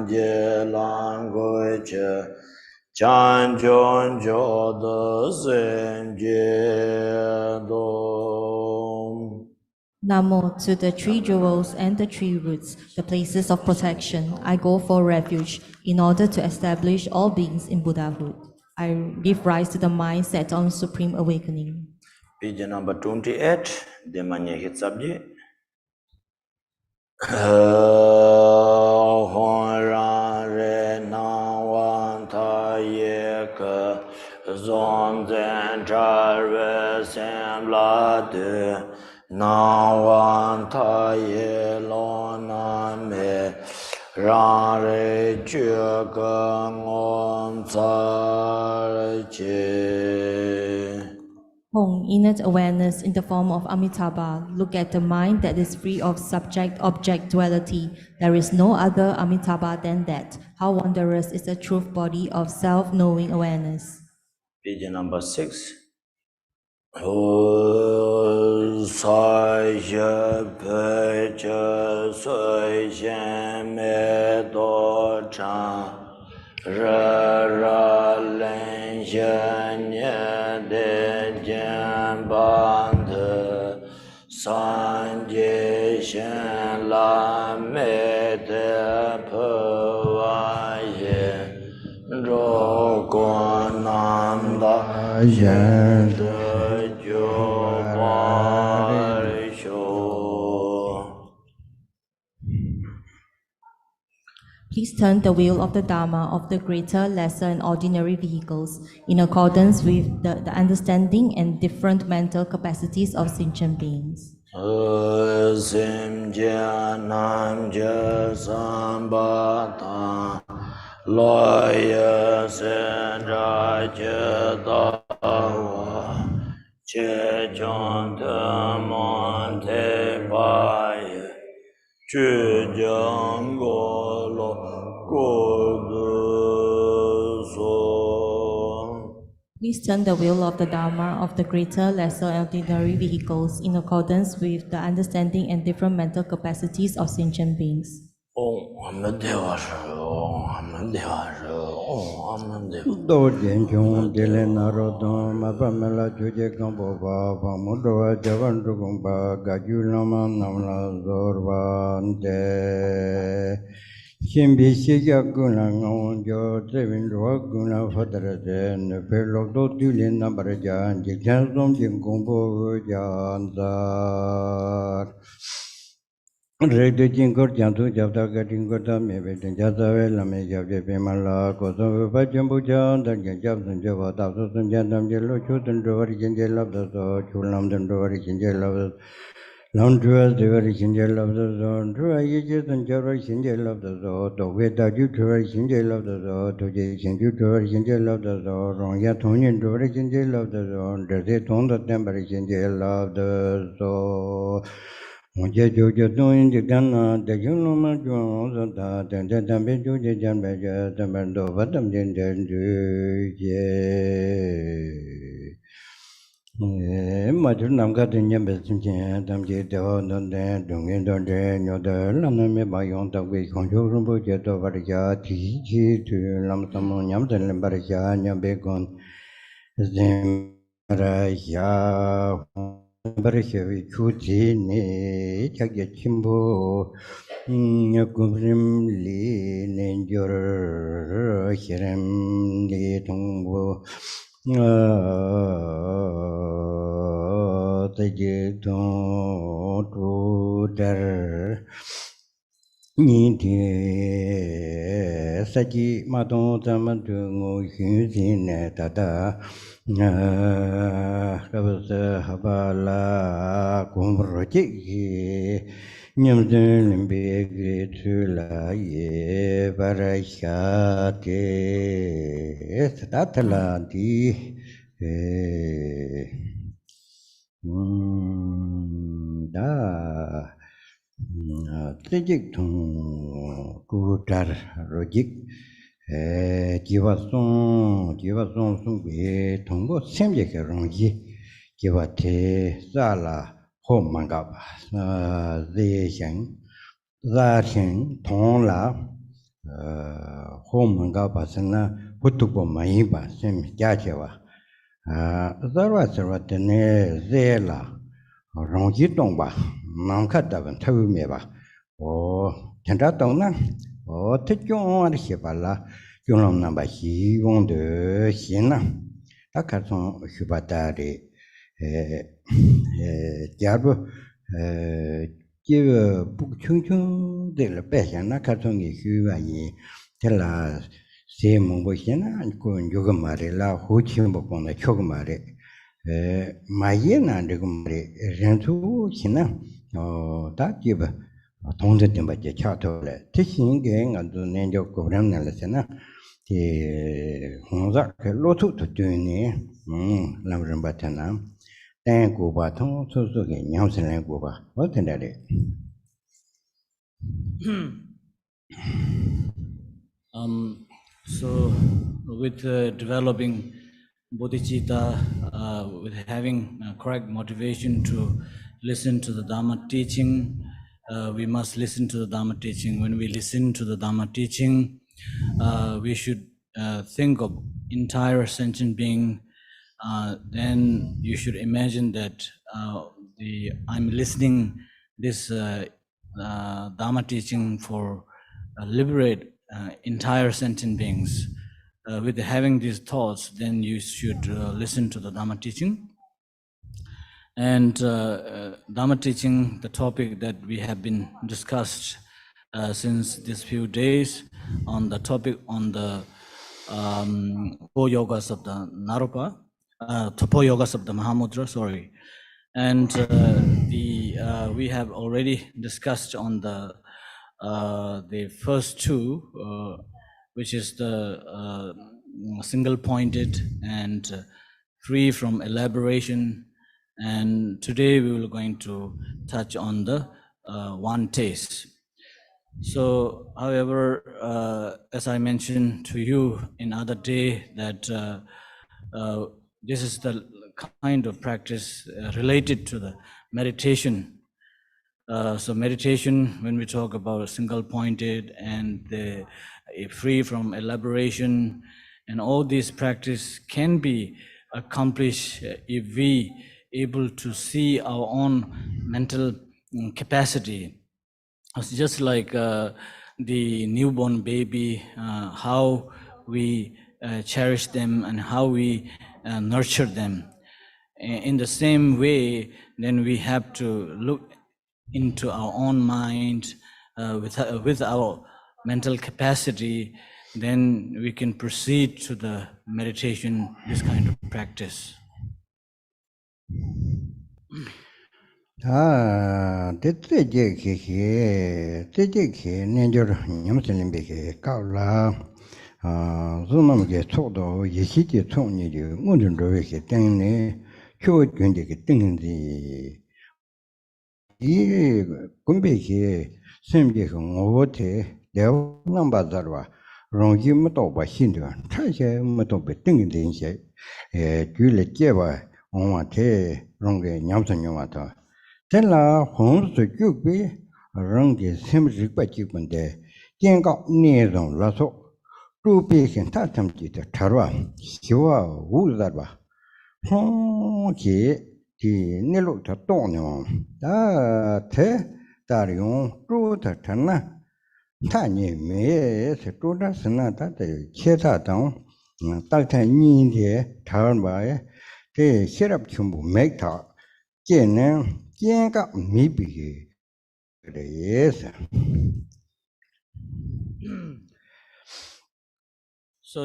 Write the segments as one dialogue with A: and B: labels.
A: je language chan chon jo de sen je do.
B: Namo to the three jewels and the three roots, the places of protection. I go for refuge in order to establish all beings in Buddhahood. I give rise to the mind set on supreme awakening.
A: Page number 28, the manya hit subject.
B: Hong, innate awareness in the form of Amitabha. Look at the mind that is free of subject-object duality. There is no other Amitabha than that. How wondrous is the truth body of self-knowing awareness.
A: Page number 6. Sai pe che sui xian me do chan ra len xian ye de jian ban de san jie xian la me de pe wa ye zhou guan nan da yen de
B: Please turn the wheel of the Dharma of the greater, lesser, and ordinary vehicles in accordance with the understanding and different mental capacities of sentient beings. Please turn the wheel of the Dharma of the greater, lesser, and ordinary vehicles in accordance with the understanding and different mental capacities of sentient beings.
C: Dorzin chung dele narodon mapamela chuje kampo pa Mahamudra javan rukung pa gaju lama namla zorbante Shimbi shikya guna ngawon jo trevin ruwa guna fadarate nepe lokdo tulin nabarajan jikchan som jingkungpo jansar Rekde jingkor jantu jabda gatingkor ta mebe ten jasawe lame jabde pemala koso pa jambu jan dan jab sun jaba tapso sun jantam jelo chu tan rovari jinje labda so chulam tan rovari jinje labda lam truwa devari jinje labda so truwa yeje tan javari jinje labda so dokwe da ju truwa jinje labda so toje jinju truwa jinje labda so rongya thonyin truwa jinje labda so derde thonda tembari jinje labda so Mujhe jojo doin jigana dejun loma juan zanta tende tambe joje janbe ja tambendo vadam jenden je Majur namka tinyam besimchen tamje dewa nande dungin donde nyoda lana me bayon takwe khonjo rumbo je to varja ti chi tu lam samu nyam ten varja nyambe kon zimra ya Barishevi Chuti ne Chagya Chimbo Nyakubrim Li Nenjor Shirem Li Tungbo Taji Don Tudar Niti Saji Madon Tamantu Ngushin Tata Rabasa Habala Kumrochi Nyamdun Limbe Tula Ye Barashate Tatalandi Da Tejik Tung Kutar Rojik jivason sungwe tongbo semje ke rongji jivate zala ho mangaba ze xiang za xiang tong la home ga basana putupo maiba sem jachewa zarwa zarwa tene zela rongji dongba namka daban tawu meba o tenda dongna o tejong ar shibala yonglong namba hi wong de xina ta karson shibadari jaru jiwe buk chung chung de la bexian na karson ge shuwa yi tela se mongbo xina ko yoga mare la hu chimbo kona chog mare maye na de mare rentu xina ta jiwe tongze dimba je cha to le te xin ge nga du nen jo ko ram na la xina ti hongza ke lo tu tu tu ni lam ram ba ta na ten go ba thong su su ge nyam sen len go ba wa ten da de
D: So with developing bodhicitta, with having correct motivation to listen to the Dhamma teaching, we must listen to the Dhamma teaching. When we listen to the Dhamma teaching, we should think of entire sentient being. Then you should imagine that I'm listening this Dhamma teaching for liberate entire sentient beings. With having these thoughts, then you should listen to the Dhamma teaching. And Dhamma teaching, the topic that we have been discussed since these few days, on the topic on the four yogas of the Naropa, four yogas of the Mahamudra, sorry. And we have already discussed on the first two, which is the single-pointed and free from elaboration. And today we will going to touch on the one taste. So, however, as I mentioned to you in other day, that this is the kind of practice related to the meditation. So meditation, when we talk about single-pointed and free from elaboration, and all these practice can be accomplished if we able to see our own mental capacity. It's just like the newborn baby, how we cherish them and how we nurture them. In the same way, then we have to look into our own mind with our mental capacity, then we can proceed to the meditation, this kind of practice.
C: Teje ke nenjor nyamsen be ke ka la zunam ge chodo yeshi je chong ni de ngun ro we ke teng ne kyo gyun de ke teng di 이 군배기 semje ko ngo te Dewa namba zarwa rongji mato ba hindu chaje mato be ting din she gyu le je ba onwa te rongge nyamsan nyoma ta tenla hong su gyu bi rongge sem ri ba ji bun de jian gao ni rong la so zhu bi hin ta tam ji de tarwa xiwa wu zarwa hong ji di nilu ta dong ne da te da yong zhu ta chen na ta ni me se zhu da sen na da de che ta dong da ta ni de ta ba ye de xie rab qiu bu me ta jian ne jian ga mi bi de ye se.
D: So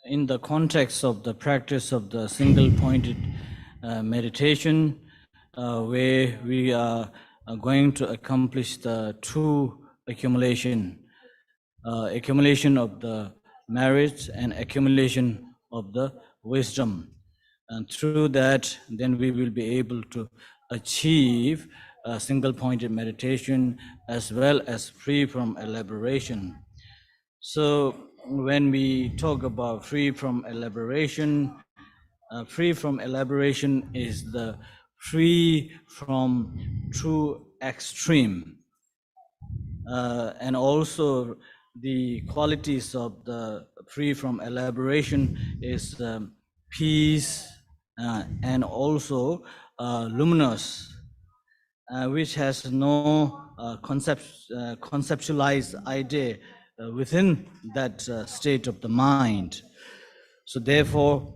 D: in the context of the practice of the single-pointed meditation, where we are going to accomplish the true accumulation of the merits and accumulation of the wisdom. And through that, then we will be able to achieve a single-pointed meditation as well as free from elaboration. So when we talk about free from elaboration is the free from true extreme. and also the qualities of the free from elaboration is peace and also luminous, which has no conceptualized idea within that state of the mind. So therefore,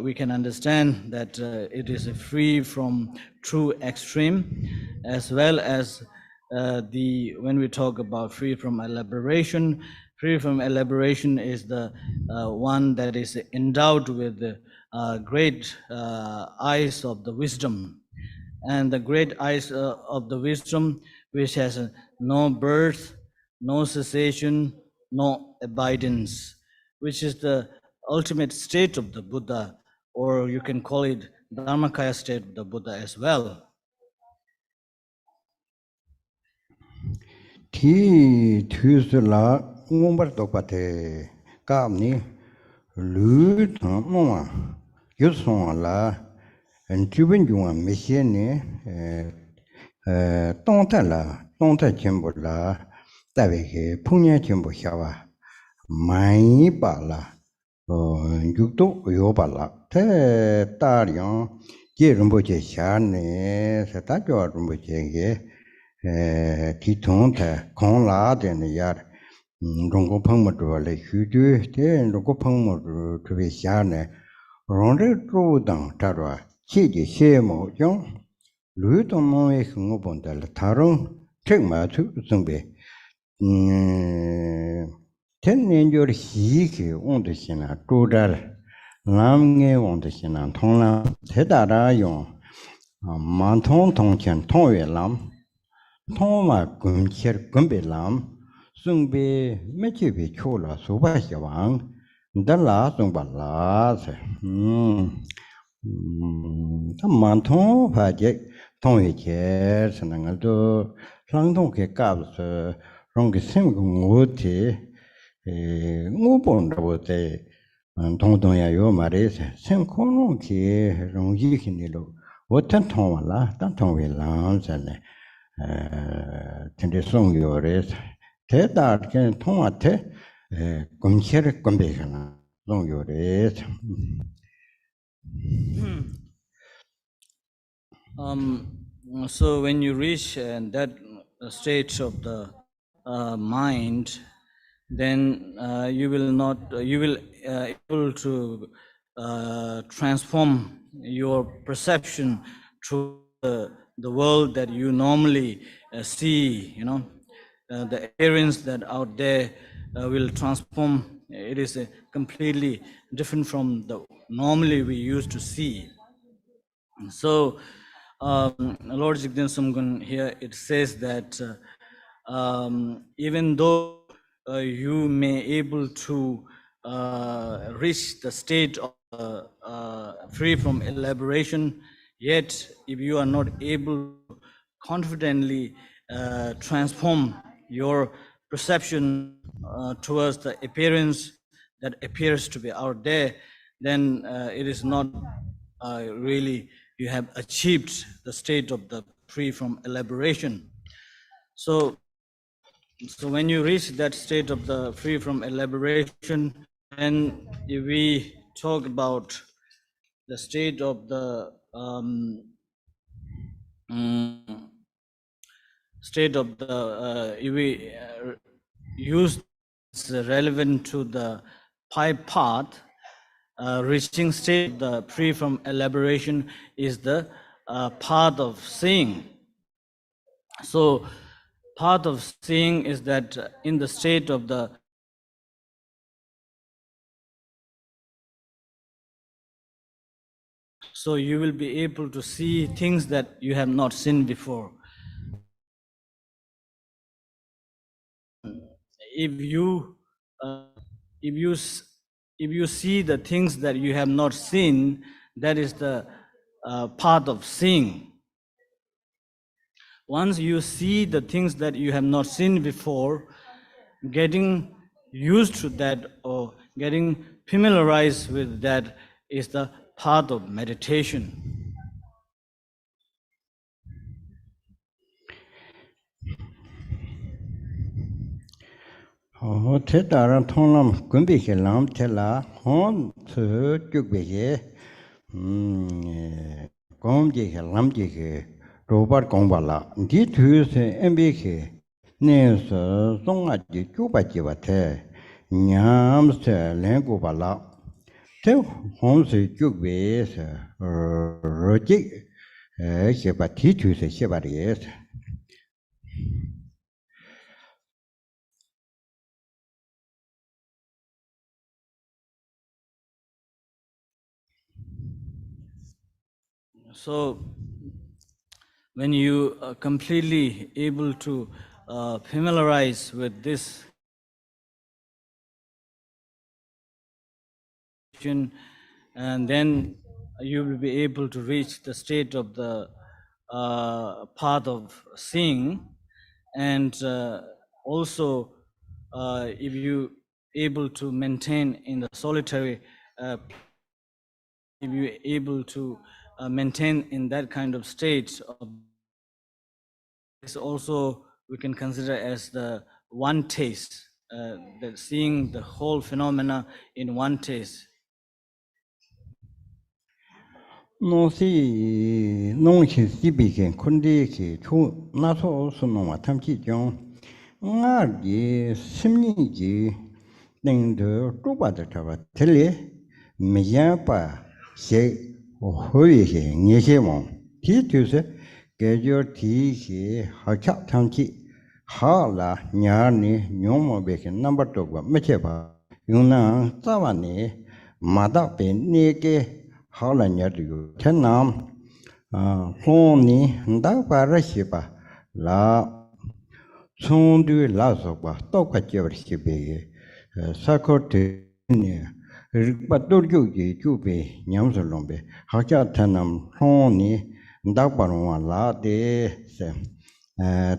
D: we can understand that it is free from true extreme, as well as when we talk about free from elaboration is the one that is endowed with the great eyes of the wisdom, and the great eyes of the wisdom, which has no birth, no cessation, no abidance, which is the ultimate state of the Buddha, or you can call it Dharmakaya state of the Buddha as well.
C: Ti thusula ngombar tokpate kamni lu thamma yusong la entubin junga mesiene tongta chembo la tawe punya chembo shawa mai pa la yukto yo pa la te taryang je Rinpoche sha ne sa ta jo Rinpoche ge ti thong ta khong la de ne yar rongko phangmo le hyu de rongko phangmo be sha ne rong de tro dang ta ro chi ji xie mo jong lu dong mo e ngo bon da la ta rong chek ma chu sung be ten nian jo hi ke on de xin na tu da lam nge on de xin na thong la te da ra yong man thong thong chen thong ye lam thong ma gun cher gun be lam sung be me che be cho la so ba xia wang da la sung ba la se ta man thong pha je thong ye che sa na ngal do lang thong ke ka so rong ke sem ko ngo ti ngo bon da bo te dong dong ya yo ma re se sem ko no ke rong ji ki ni lo wo tan thong la tan thong we la sa ne ten de song yo re te da ke thong a te gom che re gom be na song yo re
D: So when you reach that state of the mind, then you will able to transform your perception to the world that you normally see. The appearance that out there will transform. It is completely different from the normally we used to see. So Lord Jigden Sumgun here, it says that even though you may able to reach the state of free from elaboration, yet if you are not able to confidently transform your perception towards the appearance that appears to be out there, then it is not really you have achieved the state of the free from elaboration. So when you reach that state of the free from elaboration, and if we talk about the state of the if we use relevant to the pipe path, reaching state of the free from elaboration is the path of seeing. So path of seeing is that in the state of the so you will be able to see things that you have not seen before. If you see the things that you have not seen, that is the path of seeing. Once you see the things that you have not seen before, getting used to that or getting familiarized with that is the path of meditation.
C: thế ta ra thông làm quân bị cái làm thế là hôn thứ chụp bị cái công gì cái làm gì cái robot công bảo là đi thứ sẽ em biết cái nên sợ xong à chỉ chụp bài chỉ vậy thế nhắm sẽ lên của bảo là thế hôn sự chụp bị sẽ rồi chứ sẽ bà thi thứ sẽ bà đấy.
D: So when you are completely able to familiarize with this, and then you will be able to reach the state of the path of seeing, and also if you able to maintain in the solitary, if you able to maintain in that kind of state of this, also we can consider as the one taste, that seeing the whole phenomena in one taste.
C: non si si bi ke kundi ke chu na so so no wa tham chi jong nga ji sim ni ji ding de tu ba de ta ba te le me ya pa she ho yi ke nye she mo ti tu se ge jo ti ke ha cha tham chi ha la nya ni nyo mo be ke number to ba me che ba yung na za wa ni ma da pe ni ke how là nhớ được thế nào hôm nay đã qua rất nhiều là xong rồi là rồi ba tôi phải chơi rất nhiều sao có thể nhỉ bắt đầu chụp về nhắm rồi luôn về họ cho thế nào hôm nay đã qua rồi là để xem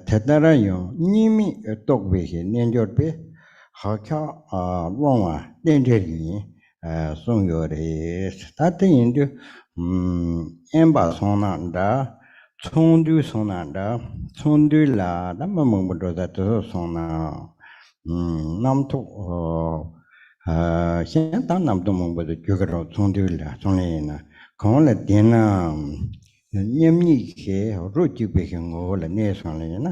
C: thế đó là nhiều nhím tôi về nên cho về họ cho luôn đến đây xong rồi để ta thấy được em bảo xong nanda xong là đã mà mình bắt đầu ra từ xong nào năm thu hiện tại năm thu mình bắt đầu chơi cái xong là xong này nè còn là tiền nhâm nhị cái rồi chịu bị cái ngô là nè xong này nè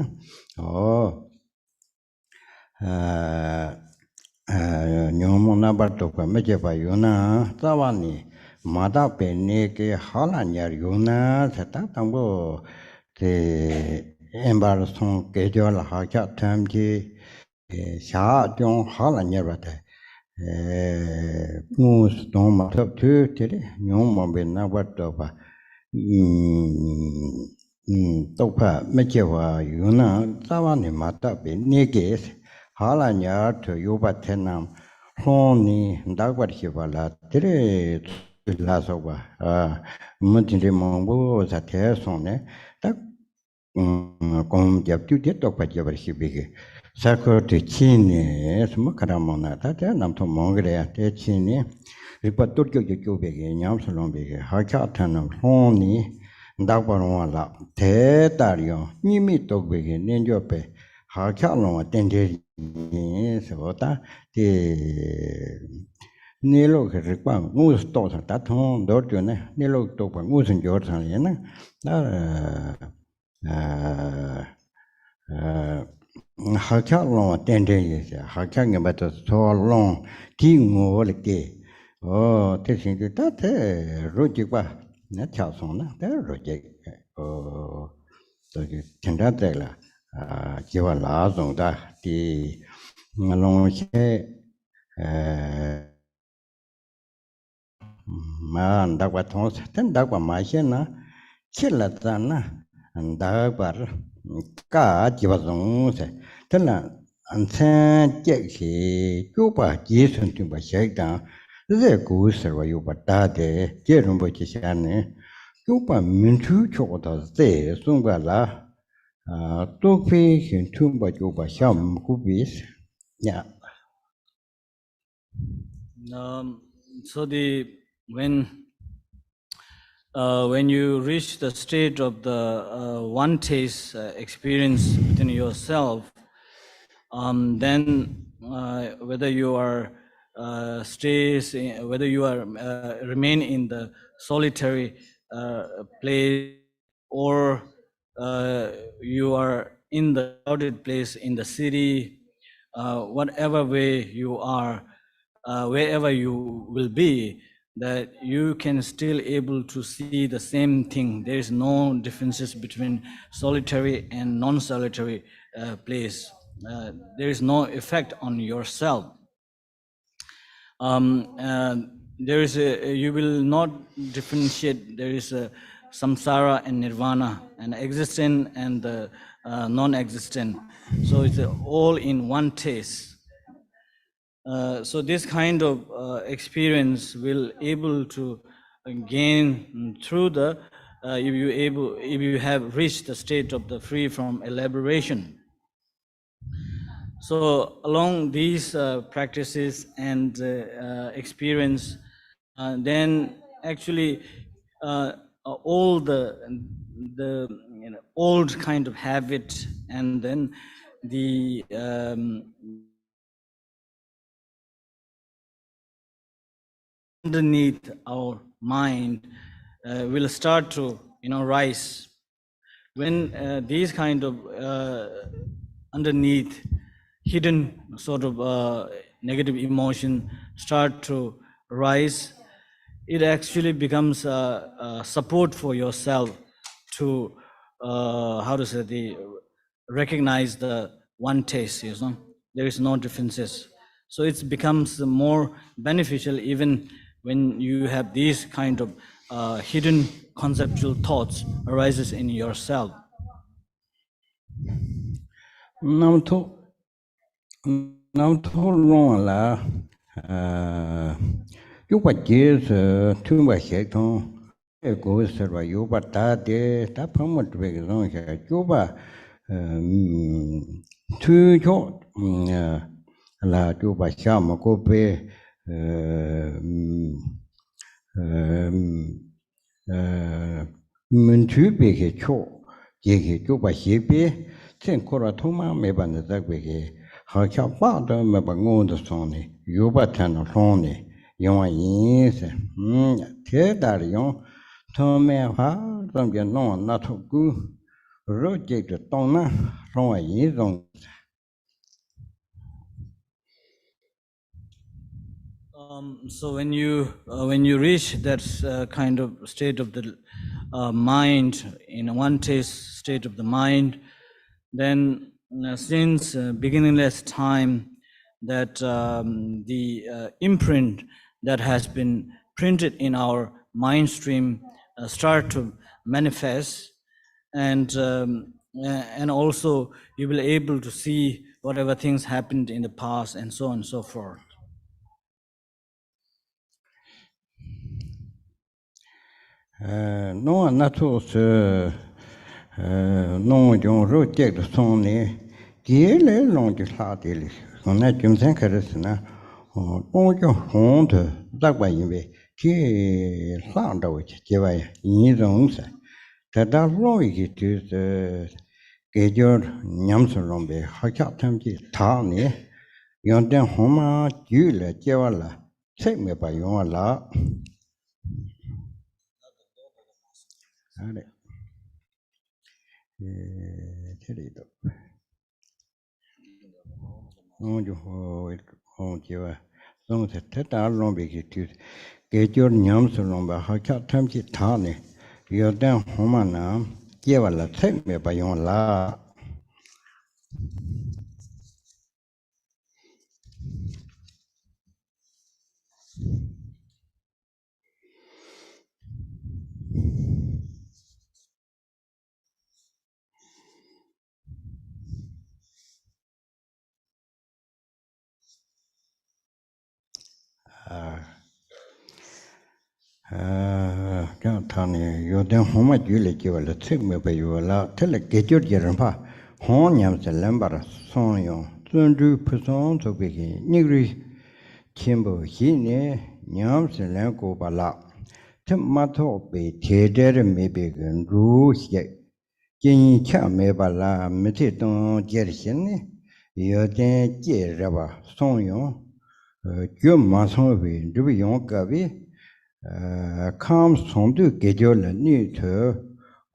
C: nhóm na bắt đầu phải mấy cái bài na ta bảo nè mà ta bên này cái hà lan nhà na sẽ ta tăng bộ thì em bảo xong cái cho là họ cho tham chi xã trong hà lan nhà vậy ngu stom mà thấp thứ thế đấy nhóm mà bên na bắt đầu phải đâu phải mấy cái bài na ta bảo nè mà ta bên này cái hà lan nhà thì yêu bắt thế nào hôm nay đã qua khi vào là thế là sao vậy mình chỉ mong bố sẽ thế xong đấy tất công việc chú tiếp tục phải làm gì bây giờ sao có thể chi này什么看到么呢？大家能从忙个嘞，这chi này如果多就别个，伢是啷别个，好家他那hôm nay đã qua rồi là thế ta đi như mi tốt biệt cái nên cho bé họ chắc là tên thế số ta thì nếu lúc cái việc quan ngũ tổ sang ta thông đó chuyện này nếu lúc tổ quan ngũ sinh cho sang này nè đó họ chắc là tên thế họ chắc người ta so long thì ngũ là cái thế sinh ta thế rồi chứ qua nó chào xong nó thế rồi chứ tôi thành ra thế là chỉ là lá dùng ta thì long xe mà đã qua thong thân đã qua máy xe nó chết là ta nó đã qua cả chỉ vào dùng thế tức là anh xem chạy thì chú bà chỉ xuân chú bà chạy đó rất cố sự và yêu bà ta để chế rồi bà chỉ xe này chú bà mình chú chỗ đó dễ xuống bà là tôi phải hiện chung bà chú bà sao mà cũng biết nhá.
D: So when you reach the state of the one taste experience within yourself, then whether you are whether you are remain in the solitary place, or you are in the crowded place in the city, whatever way you are, wherever you will be, that you can still able to see the same thing. There is no differences between solitary and non-solitary place. There is no effect on yourself. There is you will not differentiate. There is a samsara and nirvana, and existent and the non-existent. So it's all in one taste. So this kind of experience will able to gain through the if you have reached the state of the free from elaboration. So along these practices and experience, then actually all the old kind of habit, and then the underneath our mind will start to rise. When these kind of underneath hidden sort of negative emotion start to rise, it actually becomes a support for yourself to recognize the one taste. There is no differences. So it becomes more beneficial even when you have these kind of hidden conceptual thoughts arises in yourself.
C: Nam tho long la yu ba je se tu ba xie tong e go se ba yu ba ta de ta phang mo de ge long xia yu ba tu jo la yu ba xia mo go be mun tu be ge cho ye ge yu ba xie be chen ko ra thong ma me ba ne da be ge ha cha ba da me ba ngo de song ni yu ba tan no long ni yong yin se thế da ri yong thong me ha dong ge no na tho gu ro je de tong na long yin dong.
D: So when you reach that kind of state of the mind, in one taste state of the mind, then since beginningless time, that the imprint that has been printed in our mind stream start to manifest, and also you will able to see whatever things happened in the past and so on and so forth.
C: No na to se no jong ro je de song ni ge le long de la de li on na jum sen ka res na o jo hong de da ba yin be ge lang da wo je ba yin zong sa da da lo yi de ge jo nyam so long be ha cha tham ji ta ni yon den hong ma ju le je wa la sai me ba yon la. Ông chú ông chú à, ông sẽ tất cả lòng bị cái chỗ nhắm số lòng bà họ chắc tham chỉ thà này, giờ đang hôm mà nằm, giờ vào là thấy mẹ bà用là. Cái thằng này giờ đang hôm mà chú lại kêu là thích mẹ bà dùng là thế là cái chỗ gì rồi pa, hôm nhắm sẽ làm bà xong rồi, tuân thủ phật xong rồi bị cái những người chiêm bồ hi nè nhắm sẽ làm cô bà la, thế mà thôi bị thế để mẹ bị gần rú vậy, chỉ cha mẹ bà la mẹ thì tông chơi gì nè, Yoden Jie Raba Song Yong, Jum Mason Win, Do Yong Gavi, Kam Sondu Gejol Ni to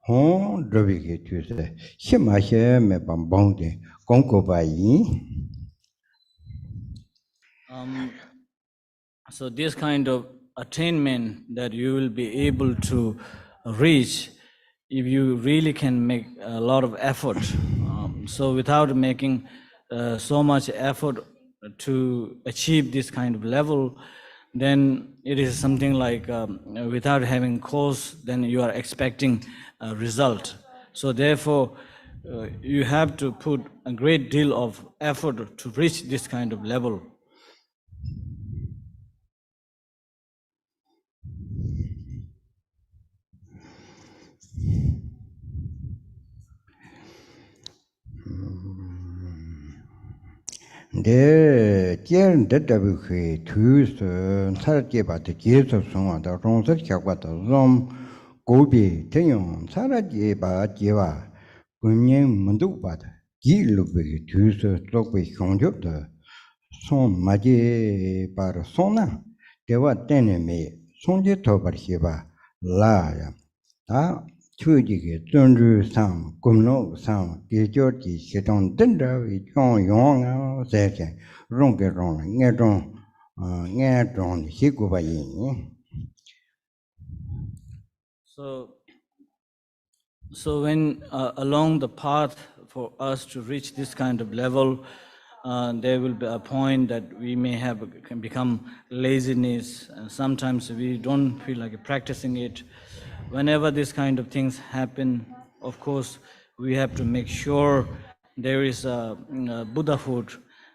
C: Hong Droviki to say, Shimashe Mepam Bondi, Gonko Bayi.
D: So this kind of attainment that you will be able to reach if you really can make a lot of effort. So without making so much effort to achieve this kind of level, then it is something like without having cause, then you are expecting a result. So therefore, you have to put a great deal of effort to reach this kind of level.
C: 네, 제일 됐다고 그 투스 살게 받대 계속 성화다 롱서 켜고도 좀 고비 대용 살게 받지와 분명 문도 받아 길로비 투스 쪽비 형접도 손 맞이 바로 손나 대와 때문에 손제 더버시바 라야 다 추지게 전주상 금로상 계절지 시동 된다위 용용아 세게 롱게롱 녜종 녜종 시고바이.
D: So when along the path for us to reach this kind of level, there will be a point that we may can become laziness, and sometimes we don't feel like practicing it. Whenever this kind of things happen, of course, we have to make sure there is a Buddhahood,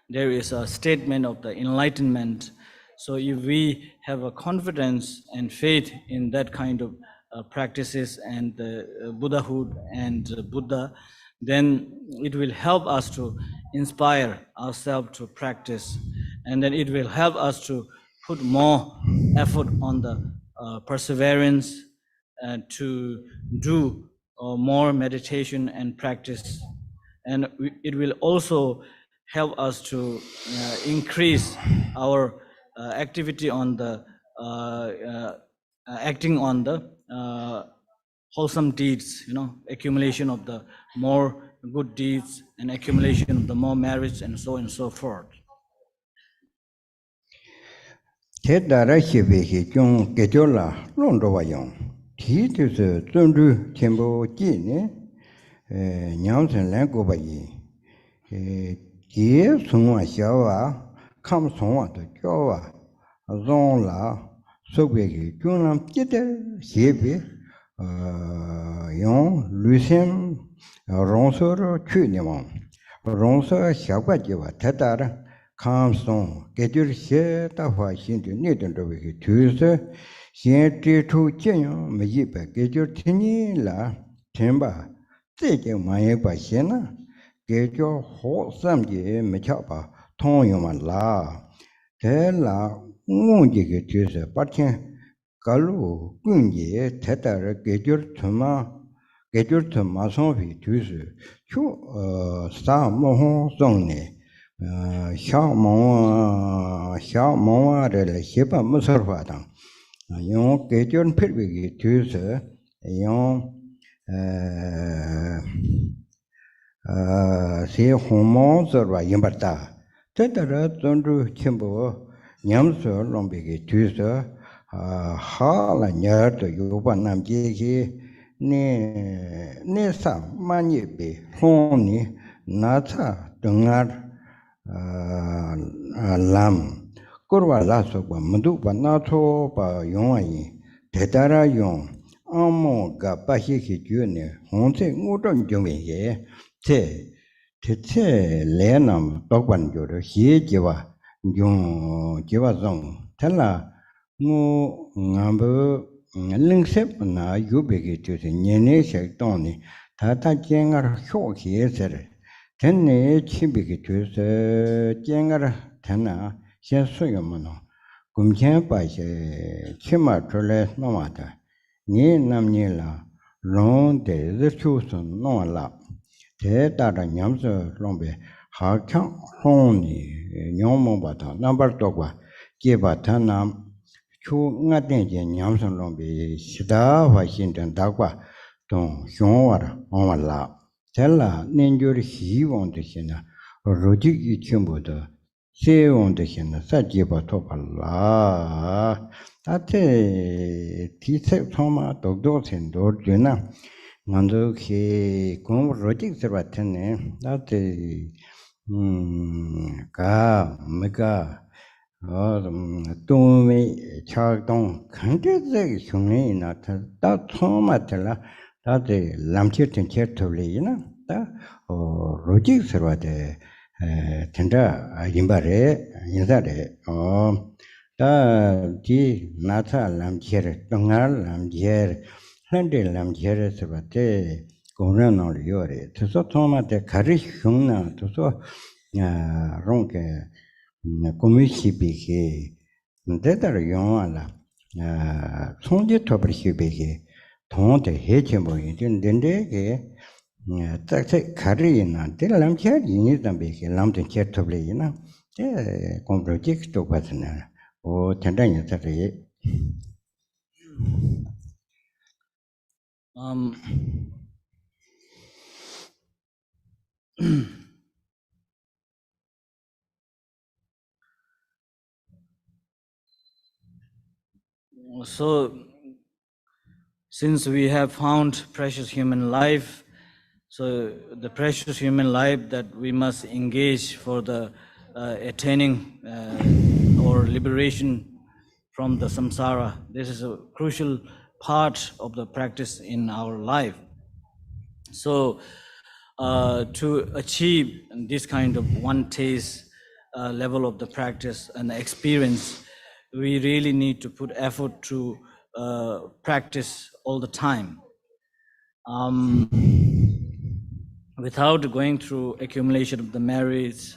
D: there is a statement of the enlightenment. So if we have a confidence and faith in that kind of practices and Buddhahood and Buddha, then it will help us to inspire ourselves to practice, and then it will help us to put more effort on the perseverance and to do more meditation and practice. And it will also help us to increase our activity on the acting on the wholesome deeds, accumulation of the more good deeds and accumulation of the more merits and so on and so forth.
C: 티드스 전주 템보지네 냥선 랭고바이 제 성화 샤와 감성화도 교와 zonla 소베기 중남 찌들 시비 용 루셈 롱서로 취니모 롱서 샤과지와 대다라 감성 개들시 다화 신도 내던도베기 뒤서 신티투 jenyo 메지베 개들 티니라 템바 제게 많이 바시나 개조 호삼지 메차바 통용만라 대라 응원지게 뒤서 빠친 갈로 군지 대다를 개들 마송비 뒤서 추 사모호 송네 샤모와를 해봐 무서워하다 용 개전 필비기 뒤서 용 세 호모서와 임바다 대다라 전주 첨부 냠서 롬비기 뒤서 하라 녀도 요반 남지기 네사 마니비 혼니 나차 등ар 람 꼬르와라서바 문두바 나토바 용아이 대다라 용 아모가 빠히기 주네 혼세 우던 중에 대체 레남 독반조로 희지와 용 지와종 달라 뭐 남부 링셉나 유베기 주세 년에 색동이 다다쟁을 효기에서를 전에 치비기 주세 쟁을 되나 현수요문어 금천 빠세 치마 줄래 노마다 니 남니라 롱데 르추선 노라 대다라 냠서 롱베 Hakang Honi, Yomobata, number dogwa, Gibatanam, Chu Natin Yamson Lombi, Sida, Washington Dagwa, Don Shonwar, Omala, Tella, Ninjur He on the Sina, Roji Chimboda, Se on the Sina, Sajiba Topala, Tate, Tisa Toma, Dorzin, Dorzina. 먼저 그 공부 로직스 같은데 나한테 가 뭐가 도움이 작동 근대적 형이 나타나 처음에라 나한테 남치든 제토리나 다 로직스 같아 된다 임바래 인사래 다디 나타 남치를 동안 남치를 Hundred lam jeres bate gonan or yore. To so tomate karish humna to so ronke commishi beke. Detar yonala sonje toprishi beke. Tonte hechemo in dende taxe karina. De lam cher yinitan beke lamten chertoblina. De comproject to patana. O tendanya tare.
D: So, since we have found precious human life, so the precious human life that we must engage for the attaining or liberation from the samsara, this is a crucial part of the practice in our life. So, to achieve this kind of one taste level of the practice and the experience, we really need to put effort to practice all the time. Without going through accumulation of the merits,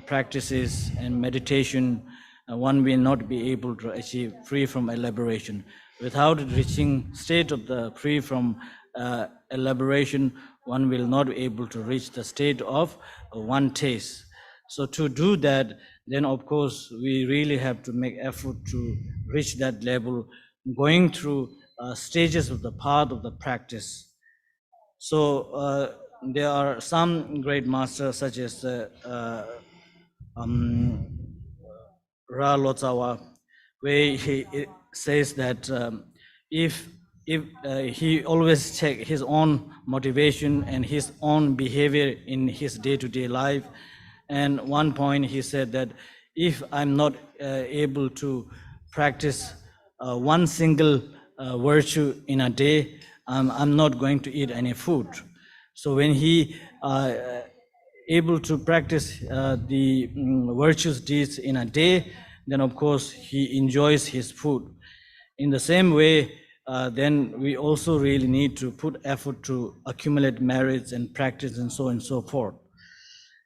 D: practices and meditation, one will not be able to achieve free from elaboration. Without reaching state of the free from elaboration, one will not be able to reach the state of one taste. So to do that, then of course we really have to make effort to reach that level, going through stages of the path of the practice. So there are some great masters such as Ra Lotsawa, where he says that if he always check his own motivation and his own behavior in his day-to-day life, and one point he said that if I'm not able to practice one single virtue in a day, I'm not going to eat any food. So when he able to practice the virtuous deeds in a day, then of course he enjoys his food. In the same way, then we also really need to put effort to accumulate merits and practice and so on and so forth.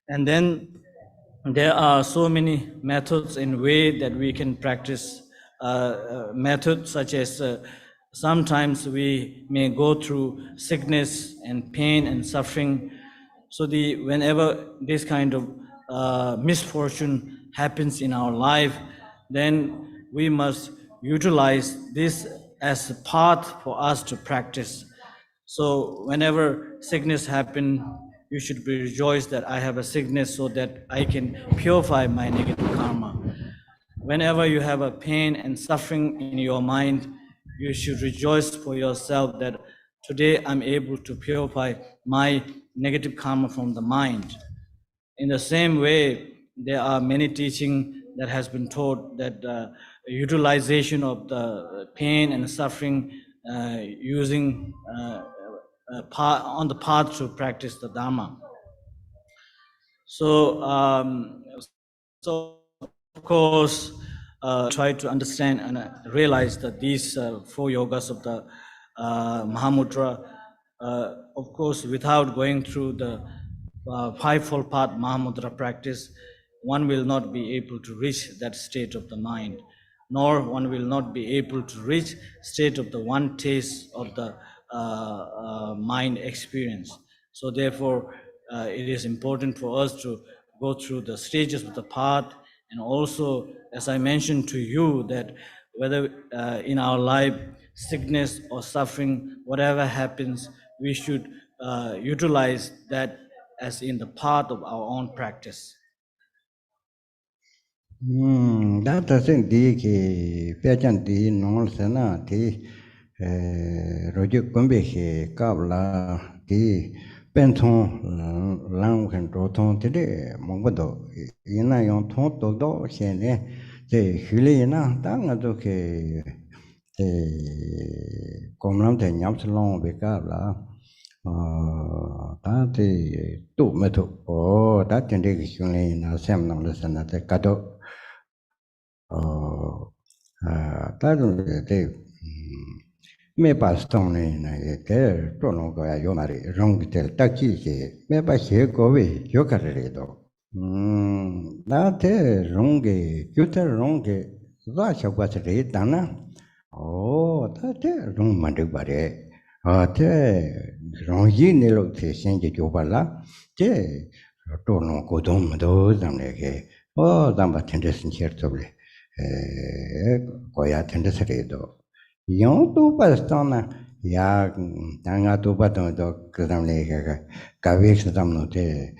D: And then there are so many methods and way that we can practice methods, such as sometimes we may go through sickness and pain and suffering. So whenever this kind of misfortune happens in our life, then we must utilize this as a path for us to practice. So whenever sickness happens, you should be rejoiced that I have a sickness so that I can purify my negative karma. Whenever you have a pain and suffering in your mind, you should rejoice for yourself that today I'm able to purify my negative karma from the mind. In the same way, there are many teachings that has been taught that utilization of the pain and suffering using on the path to practice the Dharma. So, so of course, try to understand and realize that these 4 yogas of the Mahamudra, of course, without going through the fivefold path Mahamudra practice, one will not be able to reach that state of the mind, nor one will not be able to reach state of the one taste of the mind experience. So therefore, it is important for us to go through the stages of the path, and also, as I mentioned to you, that whether in our life, sickness or suffering, whatever happens, we should utilize that as in the path of our own practice.
C: That doesn't the pageant the normal sena the Roger Gumbe Kabla the Benton Lang and Roton today, Mongodo, Ina yon ton do shene, the Hulina, Dangadoke, the Comlam de Yamsalon Becabla. That the two metal, oh, that can take in a seminal lesson at the Cato. That they may pass down in a care, don't know where you marry, wrong tell Taki, may by here go away, Yokaredo. That wrong, you tell wrong, Russia was read, Dana. Oh, that wrong Mandubare. Te rongi nelo te senje jobala te tono godom do zamlege o damba tende sincertoble koya tende seredo yon to pastona ya tanga to paton do kramlege kavex zamno te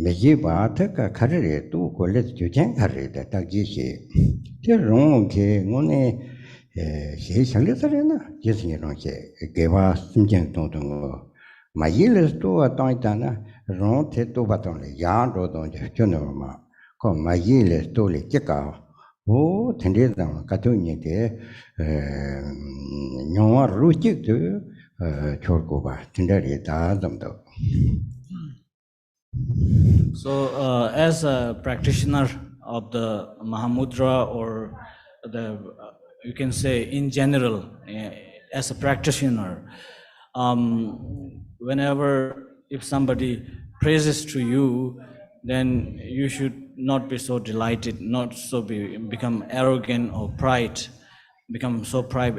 C: meji ba te ka kharre tu kolle jujen kharre da tagi she te rongi ngone she shalesarena jesnyeron che geva simjen tong mayiles to atana ron te to baton le ya do don je chono ma ko mayiles to le cheka o tende da ka to ni de nyowa ru chik de chor ko ba tende re da dam do.
D: So, as a practitioner of the Mahamudra, or you can say in general, as a practitioner, whenever if somebody praises to you, then you should not be so delighted, not so become arrogant or become so pride,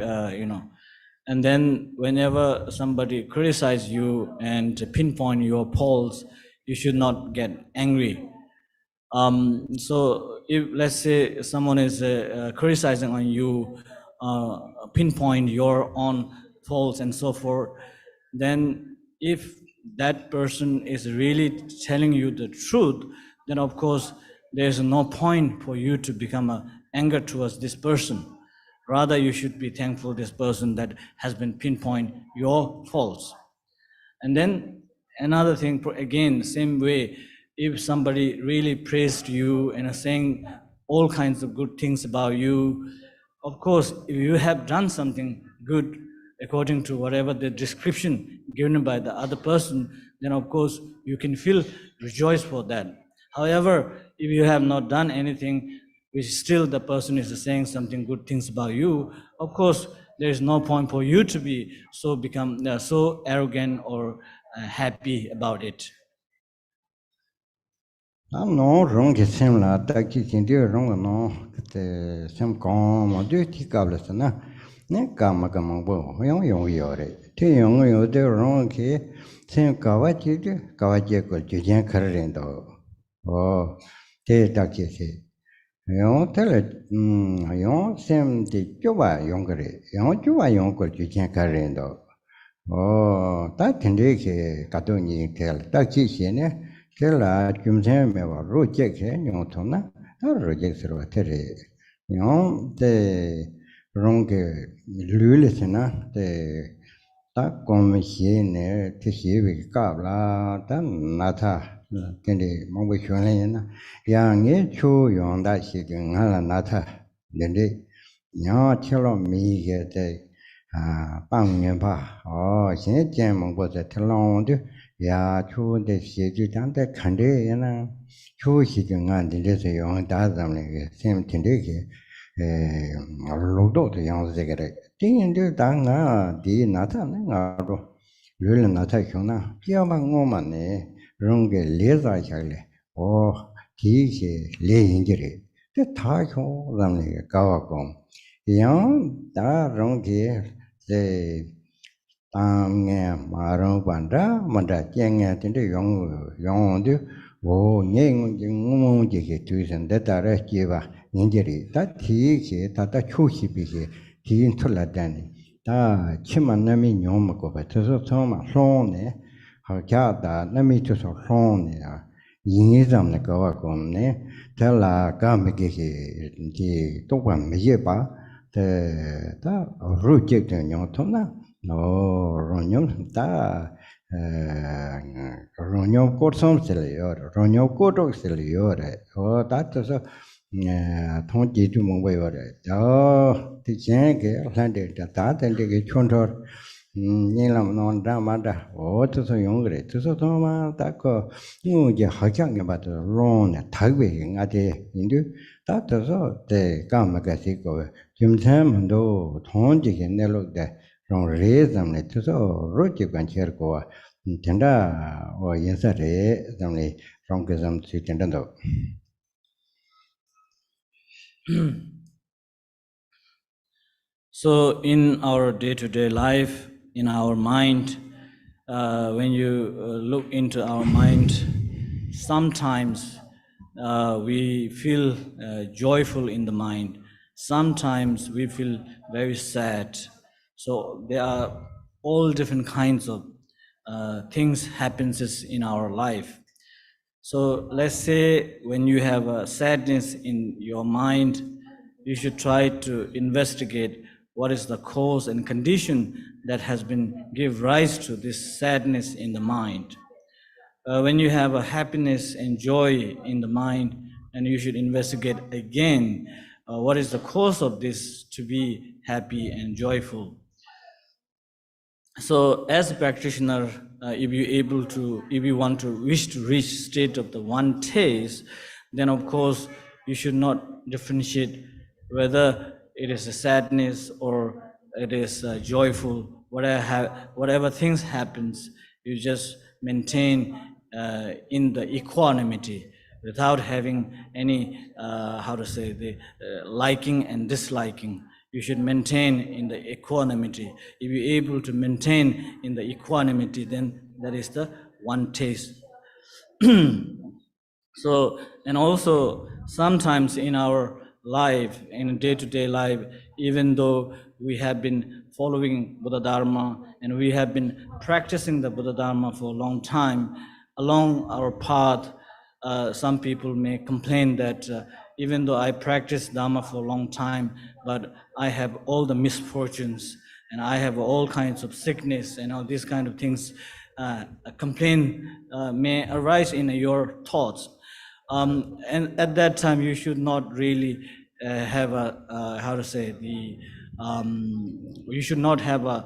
D: And then whenever somebody criticizes you and pinpoint your faults, you should not get angry. So if, let's say, someone is criticizing on you, pinpoint your own faults and so forth, then if that person is really telling you the truth, then of course there's no point for you to become anger towards this person. Rather, you should be thankful this person that has been pinpoint your faults. And then another thing, again, same way, if somebody really praised you and is saying all kinds of good things about you, of course, if you have done something good according to whatever the description given by the other person, then of course you can feel rejoiced for that. However, if you have not done anything, which still the person is saying something good things about you, of course there is no point for you to be so arrogant or happy about it.
C: No, wrong is same la taki kinti wrong no te sem kom mo de ti kabla na ne kama bo yong yore te yong yo de wrong ke sem kawa chi de ko ju jen khar ren do o te taki se yong te le yong sem de jo ba yong gre yong jo ba yong ko ju jen khar ren do o ta tinde ke ka do ni te ta chi se ne Kela Jumsen Mewa Rojek, Yotona, Rojek Servatere, Yon de Ronge Lulisena, de Ta Commissione, Tishi Kabla, Dan Nata, Kendi Mobishona, Yang Chu Yonda Shiking Nata, Dendi, Yan Chelo Mi get Bang Yampa, or Saint Jam was a talon. Ya chu de xie ju dang de kan de yana chu xi ju ngan de se yong da zam le ge sem tin de ge lo do de yang ze ge de tin de da nga di na ta na nga ro le na ta xiong na jia ma ngo ma ne rong ge le za xia le o ti xie le yin ji de de ta xiong zam le ge ga wa gong yang da rong ge ze nghe mà rong bản ra mà đã nghe tin được yong yong được 오, 녜ង지게 주선 데다래 기바 인제리 다 티게 다다 초시비게 기인 틀라다니 다 치만남이 뇽먹고 버텨서 처음 손에 하자다 남이 쳐서 손이야 인이점네 거와 공네 달라 감게 이제 똑반 메예바 다 루직된 뇽토나 ronyo ta ronyo korsom seliyor ronyo kodok seliyor o ta so thong ji tu mong bai re do ti chen ke lan de ta ten de ke chon thor ni lam non da ma da o tu so yong re tu so to ma ta ko nu je ha chang ge ba de ron ne ta be nga de yin du ta so de ka ma ka si ko jim chan do thong ji ke ne lo de rong re zamne tu so ro ji ban cher ko tenda o yin sa re zamne rong ke zam si tenda do
D: So in our day-to-day life, in our mind, when you look into our mind, sometimes we feel joyful in the mind. Sometimes we feel very sad. So there are all different kinds of things happens in our life. So let's say when you have a sadness in your mind, you should try to investigate what is the cause and condition that has been give rise to this sadness in the mind. When you have a happiness and joy in the mind, and you should investigate again what is the cause of this to be happy and joyful. So as a practitioner, if you want to wish to reach state of the one taste, then of course you should not differentiate whether it is a sadness or it is joyful. Whatever things happens, you just maintain in the equanimity without having any liking and disliking. You should maintain in the equanimity. If you're able to maintain in the equanimity, then that is the one taste. So, and also sometimes in our life, in day-to-day life, even though we have been following Buddha Dharma and we have been practicing the Buddha Dharma for a long time, along our path, some people may complain that even though I practice Dharma for a long time, but I have all the misfortunes and I have all kinds of sickness and all these kind of things. A complaint may arise in your thoughts. And at that time, you should not really have a, you should not have a,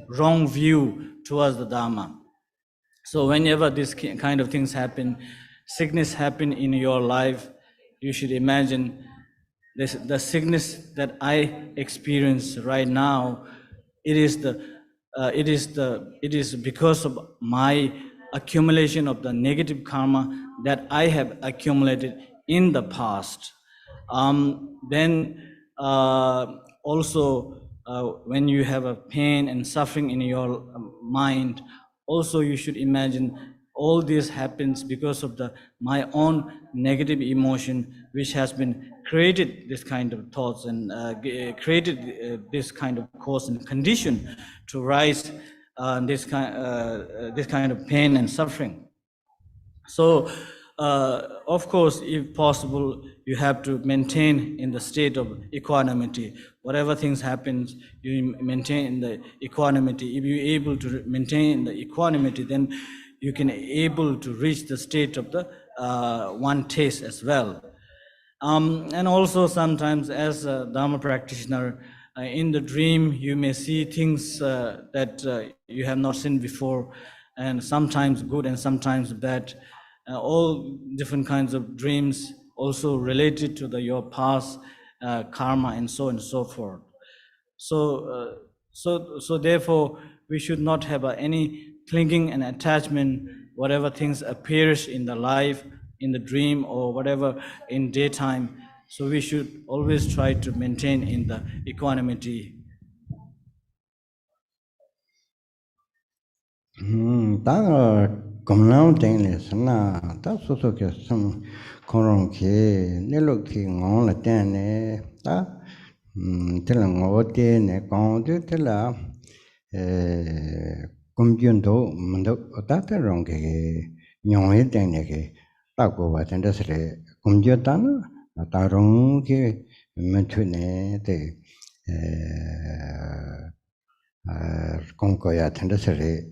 D: wrong view towards the Dharma. So whenever this kind of things happen, sickness happen in your life, you should imagine the sickness that I experience right now. It is because of my accumulation of the negative karma that I have accumulated in the past. Then also when you have a pain and suffering in your mind, also you should imagine all this happens because of my own negative emotion, which has been created this kind of thoughts and created this kind of cause and condition to rise this kind of pain and suffering. So, of course, if possible, you have to maintain in the state of equanimity. Whatever things happens, you maintain in the equanimity. If you're able to maintain the equanimity, then you can able to reach the state of the one taste as well. And also sometimes as a Dharma practitioner, in the dream, you may see things that you have not seen before, and sometimes good and sometimes bad. All different kinds of dreams also related to your past karma and so on and so forth. So therefore, we should not have any clinging and attachment, whatever things appears in the life, in the dream or whatever in daytime. So we should always try to maintain in the equanimity.
C: Gomlam thing is na, that's also some corong key, Niloki on the ten, telling what day, gone to tell Kumjundo, Mundo, that wrong, young thing, Tago was in the city, Kumjutana, Tarong, Mentune, Concoya Tendesere.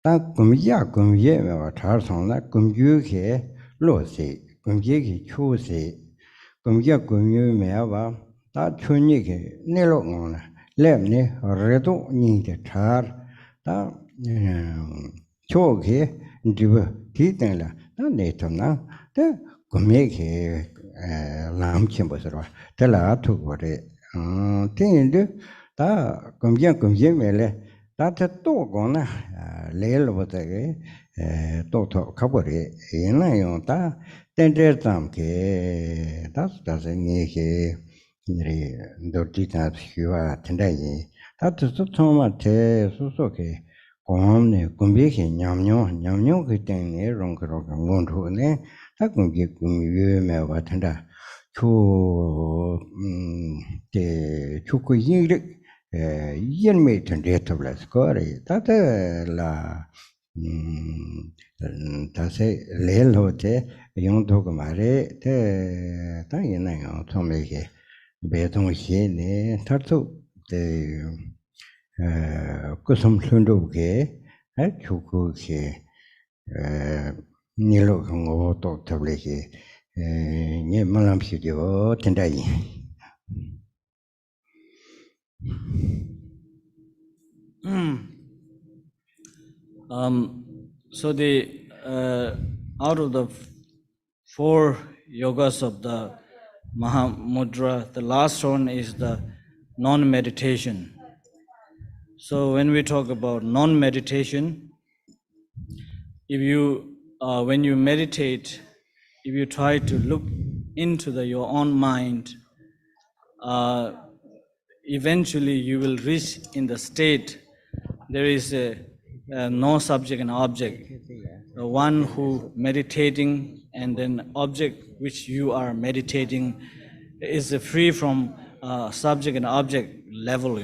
C: Ta kumya kumye me thar song la kumyu ke lo se kumye ki chu se kumya kumyu me wa ta chunyi ke ne lo ngong la lem ne re do ni de thar ta chu ke ndiba ti ten la ta ne to na te kumye ke lam chen bo so te la tu bo de tin de ta kumye me le ta te to go na Lel was a total cabaret in a yonta, tender tamke, that doesn't need Dortita, you are tendai. That is the tomate, Susoke, Gomne, Gumbiki, Yamyo, getting near Ronco and Gondone, that can give you me watenda. To the Chuku yen me tendete bla score tate la tase le lote yon to mare te ta yen yo to me ke be tong xie ne ta tu de ku som sundu ke chu ku ke ni lo ngo to table ke ni malam phi jo tendai
D: So the out of the 4 yogas of the Mahamudra, the last one is the non-meditation. So when we talk about non-meditation, if you when you meditate, if you try to look into your own mind, eventually you will reach in the state there is no subject and object. The one who meditating and then object which you are meditating is free from subject and object level,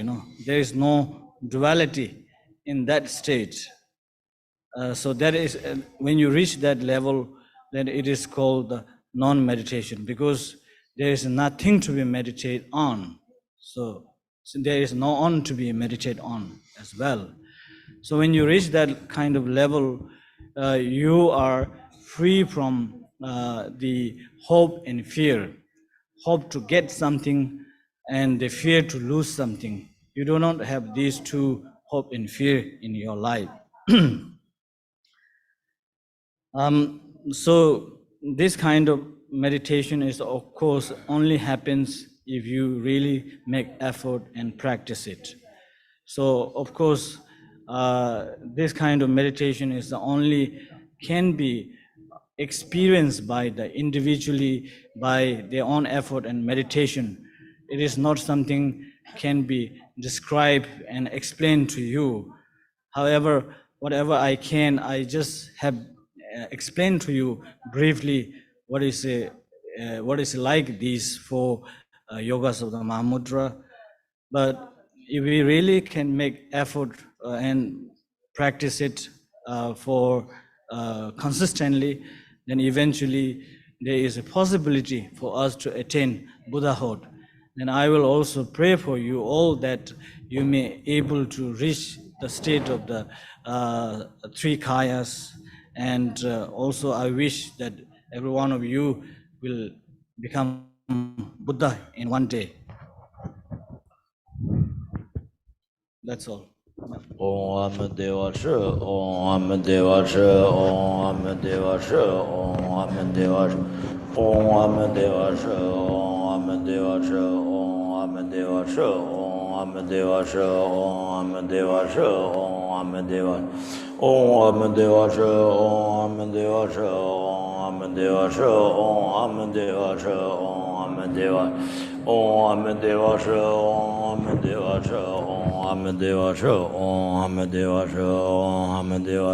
D: There is no duality in that state. So that is, when you reach that level, then it is called the non-meditation, because there is nothing to be meditated on. So there is no on to be meditated on as well. So when you reach that kind of level, you are free from the hope and fear, hope to get something and the fear to lose something. You do not have these two, hope and fear, in your life. So this kind of meditation is, of course, only happens if you really make effort and practice it. So, of course, this kind of meditation is the only can be experienced by the individually by their own effort and meditation. It is not something can be described and explained to you. However, whatever I can, I just have explained to you briefly what is like these 4 yogas of the Mahamudra. But if we really can make effort and practice it for consistently, then eventually there is a possibility for us to attain Buddhahood. And I will also pray for you all that you may able to reach the state of the 3 kayas. And also I wish that every one of you will become Buddha in one day. That's all.
A: Om Dewa Shi, Om Dewa Shi, Om Dewa Shi, Om Dewa Shi, Om Dewa Shi, Om Dewa Shi, Om Dewa Shi, Om Dewa Shi, Om Dewa Shi, Om Dewa, Om Dewa Shi, Om Dewa Shi, Om Dewa Shi, Om Dewa Shi, Om Dewa, Om Dewa Shi, Om Dewa Shi, Om Dewa Shi, Om Dewa Shi, Om Dewa,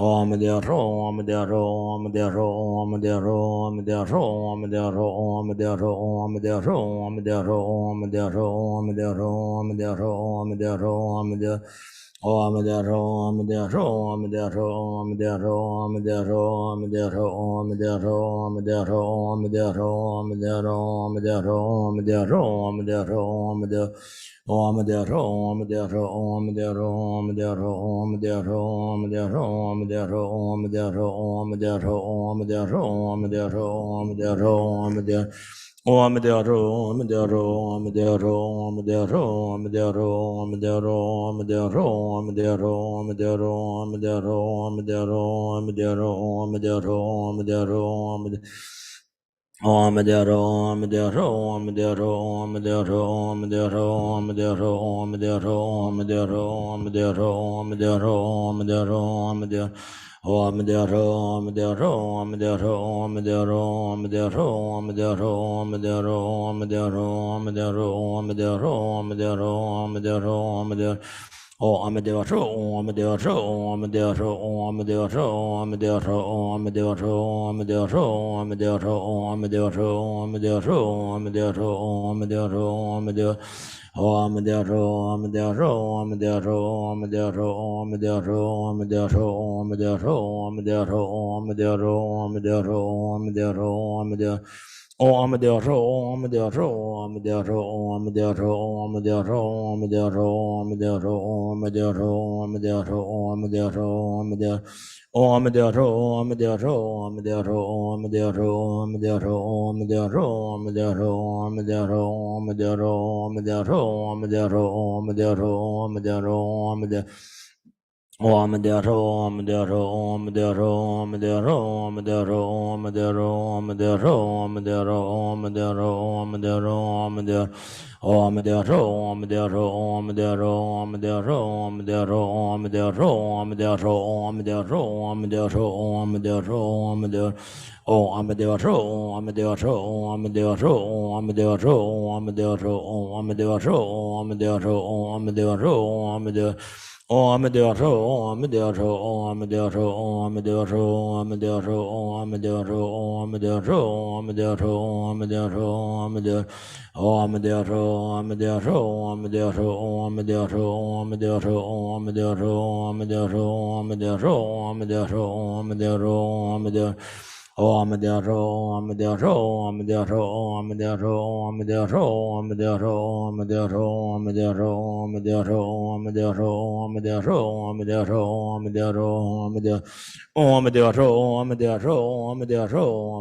A: Om Dea Ro, Om Dea Ro, Om Dea Ro, Om Dea Ro, Om Dea Ro, Om Dea Ro, Om Dea Ro, Om Dea Ro, Om Dea Ro, Om Dea Ro, Om Dea Ro, Om Dea Ro, Om Dea Ro, Om Dea Om Dea Ro, Om Dea Ro, Om Dea Ro, Om Dea Ro, Om Dea Ro, Om Dea Ro, Om Dea Ro, Om Dea Ro, Om Dea Ro, Om Dea Ro, Om Dea Ro, Om Dea Ro, Om Dea Ro, Om Dea Om Dea Ro, Om Dea Ro, Om Dea Ro, Om Dea Ro, Om Dea Ro, Om Dea Ro, Om Dea Ro, Om Dea Ro, Om Dea Ro, Om Dea Ro, Om Dea Ro, Om Dea Ro, Om Dea Om Dea Ro, Om Dea Ro, Om Dea Ro, Om Dea Ro, Om Dea Ro, Om Dea Ro, Om Dea Ro, Om Dea Ro, Om Dea Ro, Om Dea Ro, Om Dea Ro, Om Dea Ro, Om Dea Ro, Om Dea Ro, Om Dea Om Dea Ro, Om Dea Ro, Om Dea Ro, Om Dea Ro, Om Dea Ro, Om Dea Ro, Om Dea Ro, Om Dea Ro, Om Dea Ro, Om Dea Ro, Om Dea Ro, Om Dea Om Dea Ro, Om Dea Ro, Om Dea Ro, Om Dea Ro, Om Dea Ro, Om Dea Ro, Om Dea Ro, Om Dea Ro, Om Dea Ro, Om Dea Ro, Om Dea Ro, Om Dea Ro, Om Dea Om Dea Ro, Om Dea Ro, Om Dea Ro, Om Dea Ro, Om Dea Ro, Om Dea Ro, Om Dea Ro, Om Dea Ro, Om Dea Ro, Om Dea Ro, Om Dea Ro, Om Dea Ro, Om Dea Om Dea Ro, Om Dea Ro, Om Dea Ro, Om Dea Ro, Om Dea Ro, Om Dea Ro, Om Dea Ro, Om Dea Ro, Om Dea Ro, Om Dea Ro, Om Dea Ro, Om Dea Om Dea Ro, Om Dea Ro, Om Dea Ro, Om Dea Ro, Om Dea Ro, Om Dea Ro, Om Dea Ro, Om Dea Ro, Om Dea Ro, Om Dea Ro, Om Dea Om Dea Ro, Om Dea Ro, Om Dea Ro, Om Dea Ro, Om Dea Ro, Om Dea Ro, Om Dea Ro, Om Dea Ro, Om Dea Ro, Om Dea Ro, Om Dea Ro, Om Dea Ro, Om Dea Ro, Om Dea Om Dea Ro, Om Dea Ro, Om Dea Ro, Om Dea Ro, Om Dea Ro, Om Dea Ro, Om Dea Ro, Om Dea Ro, Om Dea Ro, Om Dea Ro, Om Dea Om Dea Ro, Om Dea Ro, Om Dea Ro, Om Dea Ro, Om Dea Ro, Om Dea Ro, Om Dea Ro, Om Dea Ro, Om Dea Ro, Om Dea Ro, Om Dea Om Dea Ro, Om Dea Ro, Om Dea Ro, Om Dea Ro, Om Dea Ro, Om Dea Ro, Om Dea Ro, Om Dea Ro, Om Dea Om Dea Ro, Om Dea Ro, Om Dea Ro, Om Dea Ro, Om Dea Ro, Om Dea Ro, Om Dea Ro, Om Dea Ro, Om Dea Ro, Om Dea Om Dea Ro, Om Dea Ro, Om Dea Ro, Om Dea Ro, Om Dea Ro, Om Dea Ro, Om Dea Ro, Om Dea Ro, Om Dea Ro, Om Dea Ro, Om Dea Om Dea Ro, Om Dea Ro, Om Dea Ro, Om Dea Ro, Om Dea Ro, Om Dea Ro, Om Dea Ro, Om Dea Ro, Om Dea Ro, Om Dea Ro, Om Dea Ro, Om Dea Ro, Om Dea Ro, Om Dea Om Dea Ro, Om Dea Ro, Om Dea Ro,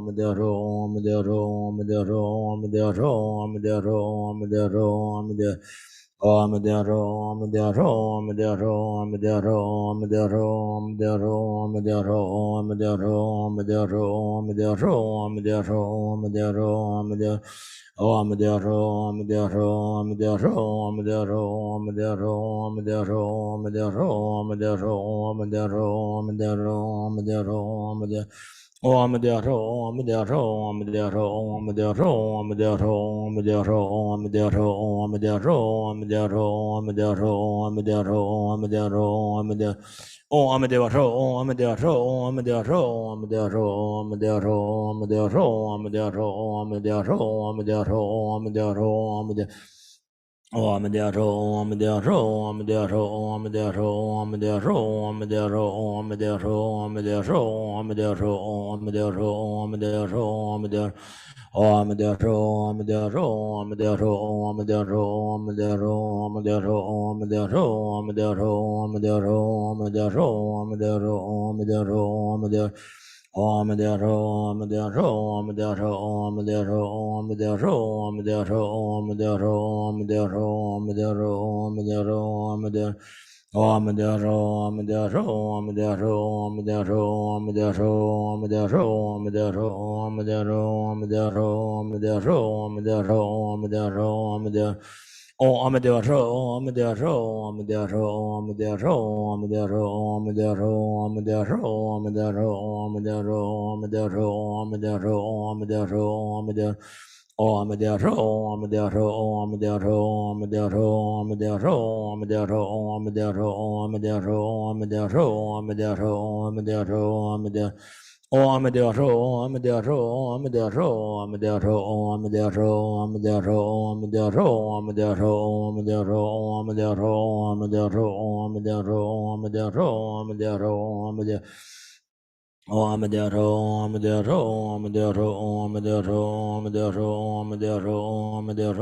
A: Om Dea Ro, Om Dea Ro, Om Dea Ro, Om Dea Ro, Om Dea Ro, Om Dea Ro, Om Dea Om Dea Ro, Om Dea Ro, Om Dea Ro, Om Dea Ro, Om Dea Ro, Om Dea Ro, Om Dea Ro, Om Dea Ro, Om Dea Ro, Om Dea Ro, Om Dea Ro, Om Dea Ro, Om Dea Om Dea Ro, Om Dea Ro, Om Dea Ro, Om Dea Ro, Om Dea Ro, Om Dea Ro, Om Dea Ro, Om Dea Ro, Om Dea Ro, Om Dea Ro, Om Dea Ro, Om Dea Om Dea Ro, Om Dea Ro, Om Dea Ro, Om Dea Ro, Om Dea Ro, Om Dea Ro, Om Dea Ro, Om Dea Ro, Om Dea Ro, Om Dea Ro, Om Dea Ro, Om Dea Ro, Om Dea Om Dea Ro, Om Dea Ro, Om Dea Ro, Om Dea Ro, Om Dea Ro, Om Dea Ro, Om Dea Ro, Om Dea Ro, Om Dea Ro, Om Dea Ro, Om Dea Om Dea Ro, Om Dea Ro, Om Dea Ro, Om Dea Ro, Om Dea Ro, Om Dea Ro, Om Dea Ro, Om Dea Ro, Om Dea Ro, Om Dea Ro, Om Dea Ro, Om Dea Om Dea Ro, Om Dea Ro, Om Dea Ro, Om Dea Ro, Om Dea Ro, Om Dea Ro, Om Dea Ro, Om Dea Ro, Om Dea Ro, Om Dea Ro, Om Dea Ro, Om Dea Ro, Om Dea Om Dea Ro, Om Dea Ro, Om Dea Ro, Om Dea Ro, Om Dea Ro, Om Dea Ro, Om Dea Ro, Om Dea Ro, Om Dea Ro, Om Dea Ro, Om Dea Om Dea Ro, Om Dea Ro, Om Dea Ro, Om Dea Ro, Om Dea Ro, Om Dea Ro, Om Dea Ro, Om Dea Ro, Om Dea Ro, Om Dea Ro, Om Dea Ro, Om Dea Ro, Om Dea Om Dea Ro, Om Dea Ro, Om Dea Ro, Om Dea Ro, Om Dea Ro, Om Dea Ro, Om Dea Ro, Om Dea Ro, Om Dea Ro, Om Dea Ro, Om Dea Ro, Om Dea Ro, Om Dea Ro, Om Dea Om Amadeo, Om Amadeo, Om Amadeo, Om Amadeo, Om Amadeo, Om Amadeo, Om Amadeo, Om Amadeo, Om Amadeo, Om Amadeo, Om Amadeo, Om Amadeo. Om Amadeo, Om Amadeo, Om Amadeo, Om Amadeo, Om Amadeo, Om Amadeo, Om Amadeo, Om Amadeo, Om Amadeo, Om Amadeo, Om Amadeo, Om Amadeo, Om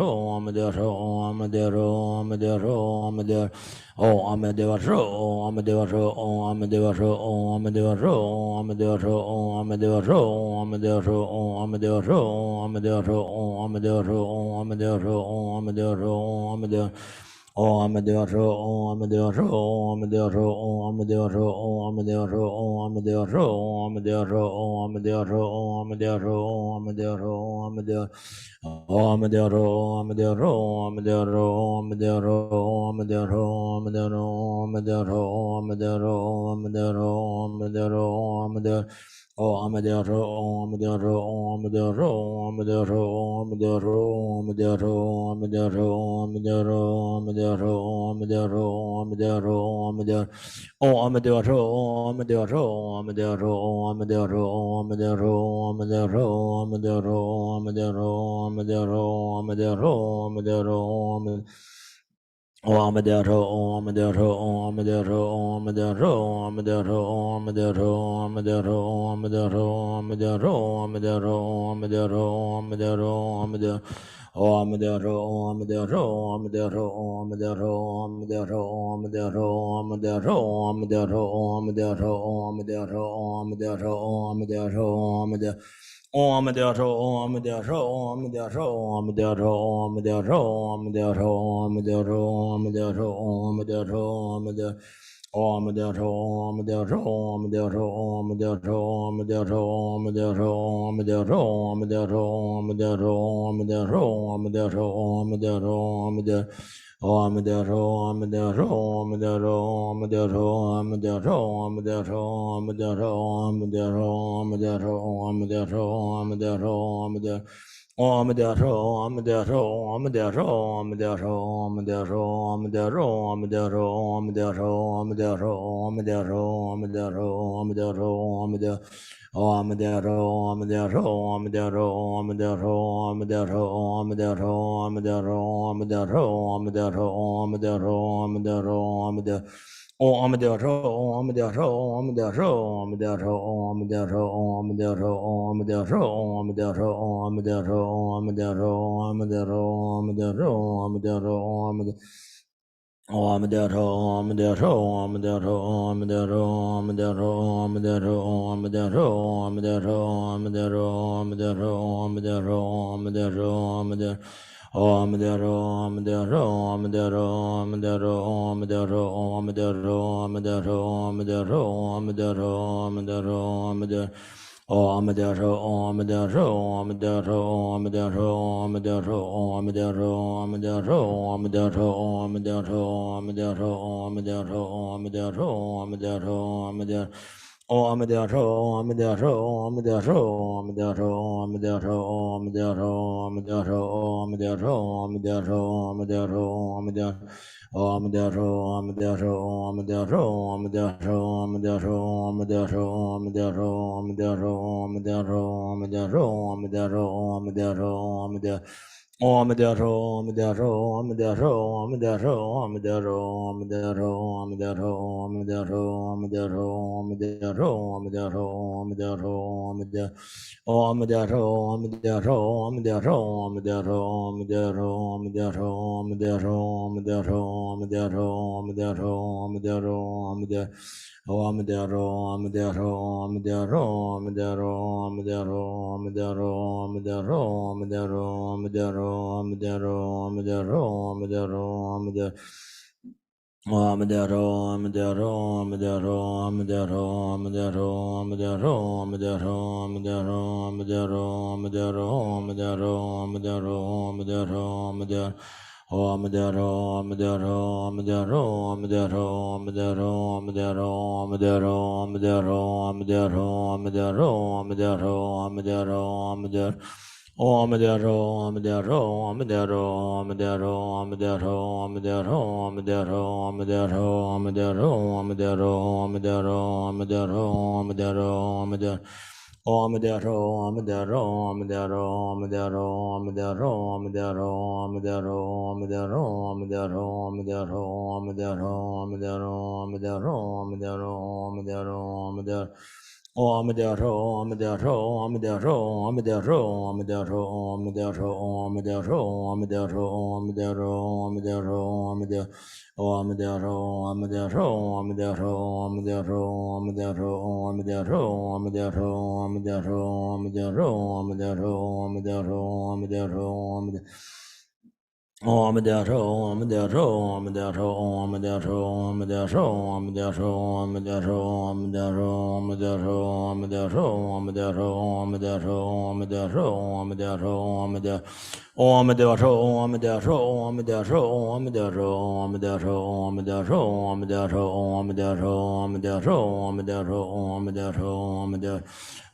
A: Amadeo, Om Amadeo, Om Amadeo. Om Amadeo, Om Amadeo, Om Amadeo, Om Amadeo, Om Amadeo, Om Amadeo, Om Amadeo, Om Amadeo, Om Amadeo, Om Amadeo, Om Amadeo. Oh, Amadeo, oh, Amadeo, oh, Amadeo, oh, Amadeo, oh, Amadeo, oh, Amadeo, oh, Amadeo, oh, Amadeo, oh, Amadeo, oh, Amadeo, oh, Amadeo, oh, Amadeo, oh, Amadeo. Oh, Amadeo, oh, Amadeo, oh, Amadeo, oh, Amadeo, oh, Amadeo, oh, Amadeo, oh, Amadeo, oh, Amadeo, oh, Amadeo, oh, Amadeo, oh, Amadeo. Oh, Amadeo, oh, Amadeo, oh, Amadeo, oh, Amadeo, oh, Amadeo, oh, Amadeo, oh, Amadeo, oh, Amadeo, oh, Amadeo, oh, Amadeo, oh, Amadeo. Oh, Amadeo, oh, Amadeo, oh, Amadeo, oh, Amadeo, oh, Amadeo, oh, Amadeo, oh, Amadeo, oh, Amadeo, oh, Amadeo, oh, Amadeo, oh, Amadeo, oh, Amadeo. Oh, Amadeo, oh, Amadeo, oh, Amadeo, oh, Amadeo, oh, Amadeo, oh, Amadeo, oh, Amadeo, oh, Amadeo, oh, Amadeo, oh, Amadeo, oh, Amadeo, oh, Amadeo. Oh, Amadeo, oh, Amadeo, oh, Amadeo, oh, Amadeo, oh, Amadeo, oh, Amadeo, oh, Amadeo, oh, Amadeo, oh, Amadeo, oh, Amadeo, oh, Amadeo, oh, Amadeo, oh, Amadeo. Oh, Amadeo, oh, Amadeo, oh, Amadeo, oh, Amadeo, oh, Amadeo, oh, Amadeo, oh, Amadeo, oh, Amadeo, oh, Amadeo, oh, Amadeo, oh, Amadeo, oh, Amadeo, oh, Amadeo. Om Amadeo, Om Amadeo, Om Amadeo, Om Amadeo, Om Amadeo, Om Amadeo, Om Amadeo, Om Amadeo, Om Amadeo, Om Amadeo. Om Amadeo, Om Amadeo, Om Amadeo, Om Amadeo, Om Amadeo, Om Amadeo, Om Amadeo, Om Amadeo, Om Amadeo, Om Amadeo, Om Amadeo, Om Amadeo, Om Amadeo. Oh, Amadeo, Amadeo, Amadeo, Amadeo, Amadeo, Amadeo, Amadeo, Amadeo, Amadeo, Amadeo, Amadeo, Amadeo. Oh, Amadeo, Amadeo, Amadeo, Amadeo, Amadeo, Amadeo, Amadeo, Amadeo, Amadeo, Amadeo, Amadeo, Amadeo, Amadeo. Oh, Amadeo, Amadeo, Amadeo, Amadeo, Amadeo, Amadeo, Amadeo, Amadeo, Amadeo, Amadeo, Amadeo, Amadeo. Oh, Amadeo, Amadeo, Amadeo, Amadeo, Amadeo, Amadeo, Amadeo, Amadeo, Amadeo, Amadeo, Amadeo, Amadeo, Amadeo. Oh, Amadeo, Amadeo, Amadeo, Amadeo, Amadeo, Amadeo, Amadeo, Amadeo, Amadeo, Amadeo, Amadeo, Amadeo, Amadeo. Oh, Amadeo, Amadeo, Amadeo, Amadeo, Amadeo, Amadeo, Amadeo, Amadeo, Amadeo, Amadeo, Amadeo. Oh, Amadeo, Amadeo, Amadeo, Amadeo, Amadeo, Amadeo, Amadeo, Amadeo, Amadeo, Amadeo, Amadeo, Amadeo, Amadeo, Amadeo. Oh, Amadeo, Amadeo, Amadeo, Amadeo, Amadeo, Amadeo, Amadeo, Amadeo, Amadeo, Amadeo, Amadeo. Oh, Amadeo, Amadeo, Amadeo, Amadeo, Amadeo, Amadeo, Amadeo, Amadeo, Amadeo, Amadeo, Amadeo, Amadeo, Amadeo. Oh, Amadeo, Amadeo, Amadeo, Amadeo, Amadeo, Amadeo, Amadeo, Amadeo, Amadeo, Amadeo, Amadeo, Amadeo, Amadeo. Oh, Amadeo, Amadeo, Amadeo, Amadeo, Amadeo, Amadeo, Amadeo, Amadeo, Amadeo, Amadeo, Amadeo, Amadeo. Oh, Amadeo, Amadeo, Amadeo, Amadeo, Amadeo, Amadeo, Amadeo, Amadeo, Amadeo, Amadeo, Amadeo, Amadeo, Amadeo. Amadero, Amadero, Amadero, Amadero, Amadero, Amadero, Amadero, Amadero, Amadero, Amadero, Amadero, Amadero, Amadero, Amadero. Oh, Amadero, Amadero, Amadero, Amadero, Amadero, Amadero, Amadero, Amadero, Amadero, Amadero, Amadero, Amadero, Amadero. Om Dero, Om Dero, Om Dero, Om Dero, Om Dero, Om Dero, Om Dero, Om Dero, Om Dero, Om Dero, Om Dero, Om Dero, Om Dero, Om Dero. Om Dero, Om Dero, Om Dero, Om Dero, Om Dero, Om Dero, Om Dero, Om Dero, Om Dero, Om Dero, Om Dero, Om Dero, Om Dero, Om Dero, Om Dero, Om Dero. Om Dero, Om Dero, Om Dero, Om Dero, Om Dero, Om Dero, Om Dero, Om Dero, Om Dero, Om Dero, Om Dero. Om Dero, Om Dero, Om Dero, Om Dero, Om Dero, Om Dero, Om Dero, Om Dero, Om Dero, Om Dero, Om Dero, Om Dero, Om Dero. Om Dero, Om Dero, Om Dero, Om Dero, Om Dero, Om Dero, Om Dero, Om Dero, Om Dero, Om Dero, Om Dero, Om Dero, Om Dero, Om Dero, Om Dero. Om Dero, Om Dero, Om Dero, Om Dero, Om Dero, Om Dero, Om Dero, Om Dero, Om Dero, Om Dero, Om Dero, Om Dero.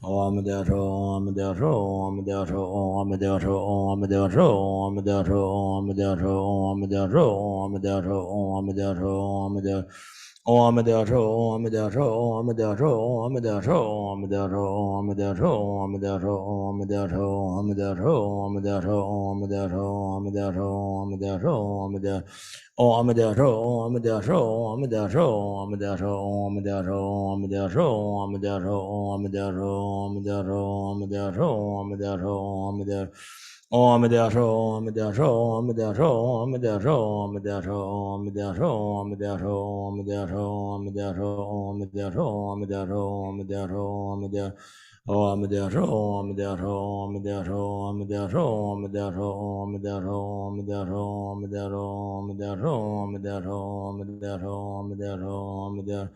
A: Om Dero, Om Dero, Om Dero, Om Dero, Om Dero, Om Dero, Om Dero, Om Dero, Om Dero, Om Dero, Om Dero. Om Dero, Om Dero, Om Dero, Om Dero, Om Dero, Om Dero, Om Dero, Om Dero, Om Dero, Om Dero, Om Dero, Om Dero, Om Dero, Om Dero. Om Dero, Om Dero, Om Dero, Om Dero, Om Dero, Om Dero, Om Dero, Om Dero, Om Dero, Om Dero, Om Dero, Om Dero. Om Dero, Om Dero, Om Dero, Om Dero, Om Dero, Om Dero, Om Dero, Om Dero, Om Dero, Om Dero, Om Dero, Om Dero, Om Dero. Om Dero, Om Dero, Om Dero, Om Dero, Om Dero, Om Dero, Om Dero, Om Dero, Om Dero, Om Dero, Om Dero, Om Dero, Om Dero.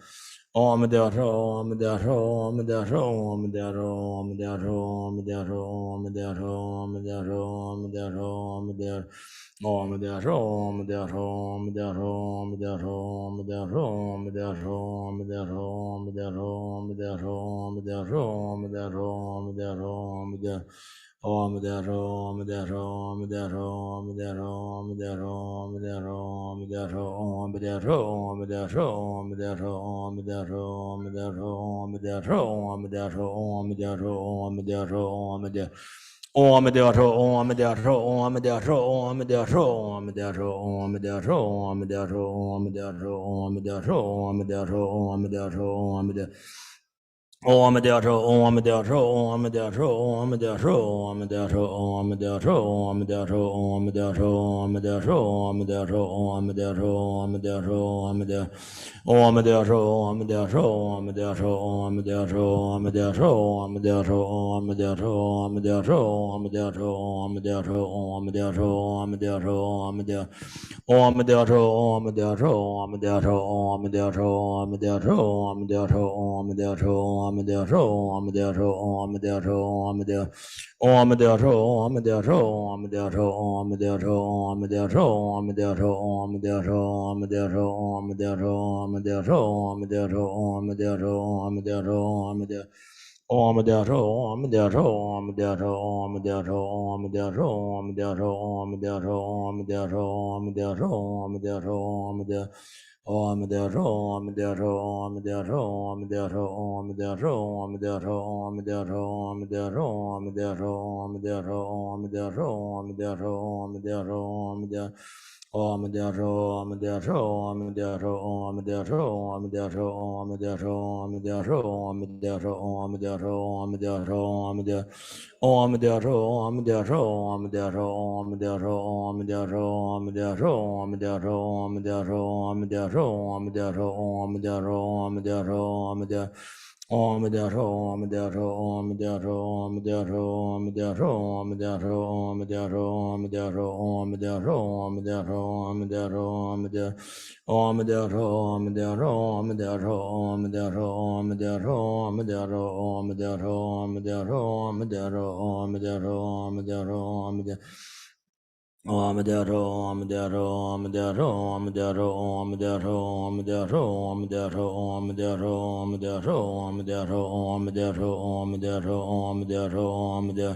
A: Om Dero, Om Dero, Om Dero, Om Dero, Om Dero, Om Dero, Om Dero, Om Dero, Om Dero, Om Dero. Om Dero, Om Dero, Om Dero, Om Dero, Om Dero, Om Dero, Om Dero, Om Dero, Om Dero, Om Dero, Om Dero, Om Dero, Om Dero. Om Dero, Om Dero, Om Dero, Om Dero, Om Dero, Om Dero, Om Dero, Om Dero, Om Dero, Om Dero, Om Dero, Om Dero, Om Dero, Om Dero, Om Dero, Om Dero, Om Dero. Om Dero, Om Dero, Om Dero, Om Dero, Om Dero, Om Dero, Om Dero, Om Dero, Om Dero, Om Dero, Om Dero, Om Dero. Om Dero, Om Dero, Om Dero, Om Dero, Om Dero, Om Dero, Om Dero, Om Dero, Om Dero, Om Dero, Om Dero, Om Dero, Om Dero. Om Dero, Om Dero, Om Dero, Om Dero, Om Dero, Om Dero, Om Dero, Om Dero, Om Dero, Om Dero, Om Dero, Om Dero, Om Dero. Om Dero, Om Dero, Om Dero, Om Dero, Om Dero, Om Dero, Om Dero, Om Dero, Om Dero, Om Dero, Om Dero. Om Dero, Om Dero, Om Dero, Om Dero, Om Dero, Om Dero, Om Dero, Om Dero, Om Dero, Om Dero, Om Dero, Om Dero, Om Dero, Om Dero. Om Dero, Om Dero, Om Dero, Om Dero, Om Dero, Om Dero, Om Dero, Om Dero, Om Dero, Om Dero, Om Dero. Om Dero, Om Dero, Om Dero, Om Dero, Om Dero, Om Dero, Om Dero, Om Dero, Om Dero, Om Dero, Om Dero, Om Dero, Om Dero, Om Dero. Om Dero, Om Dero, Om Dero, Om Dero, Om Dero, Om Dero, Om Dero, Om Dero, Om Dero, Om Dero, Om Dero. Om Dero, Om Dero, Om Dero, Om Dero, Om Dero, Om Dero, Om Dero, Om Dero, Om Dero, Om Dero, Om Dero, Om Dero, Om Dero. Om Dero, Om Dero, Om Dero, Om Dero, Om Dero, Om Dero, Om Dero, Om Dero, Om Dero, Om Dero, Om Dero, Om Dero. Om Dero, Om Dero, Om Dero, Om Dero, Om Dero, Om Dero, Om Dero, Om Dero, Om Dero, Om Dero, Om Dero, Om Dero. Om Dero, Om Dero, Om Dero, Om Dero, Om Dero, Om Dero, Om Dero, Om Dero, Om Dero, Om Dero, Om Dero, Om Dero, Om Dero, Om Dero.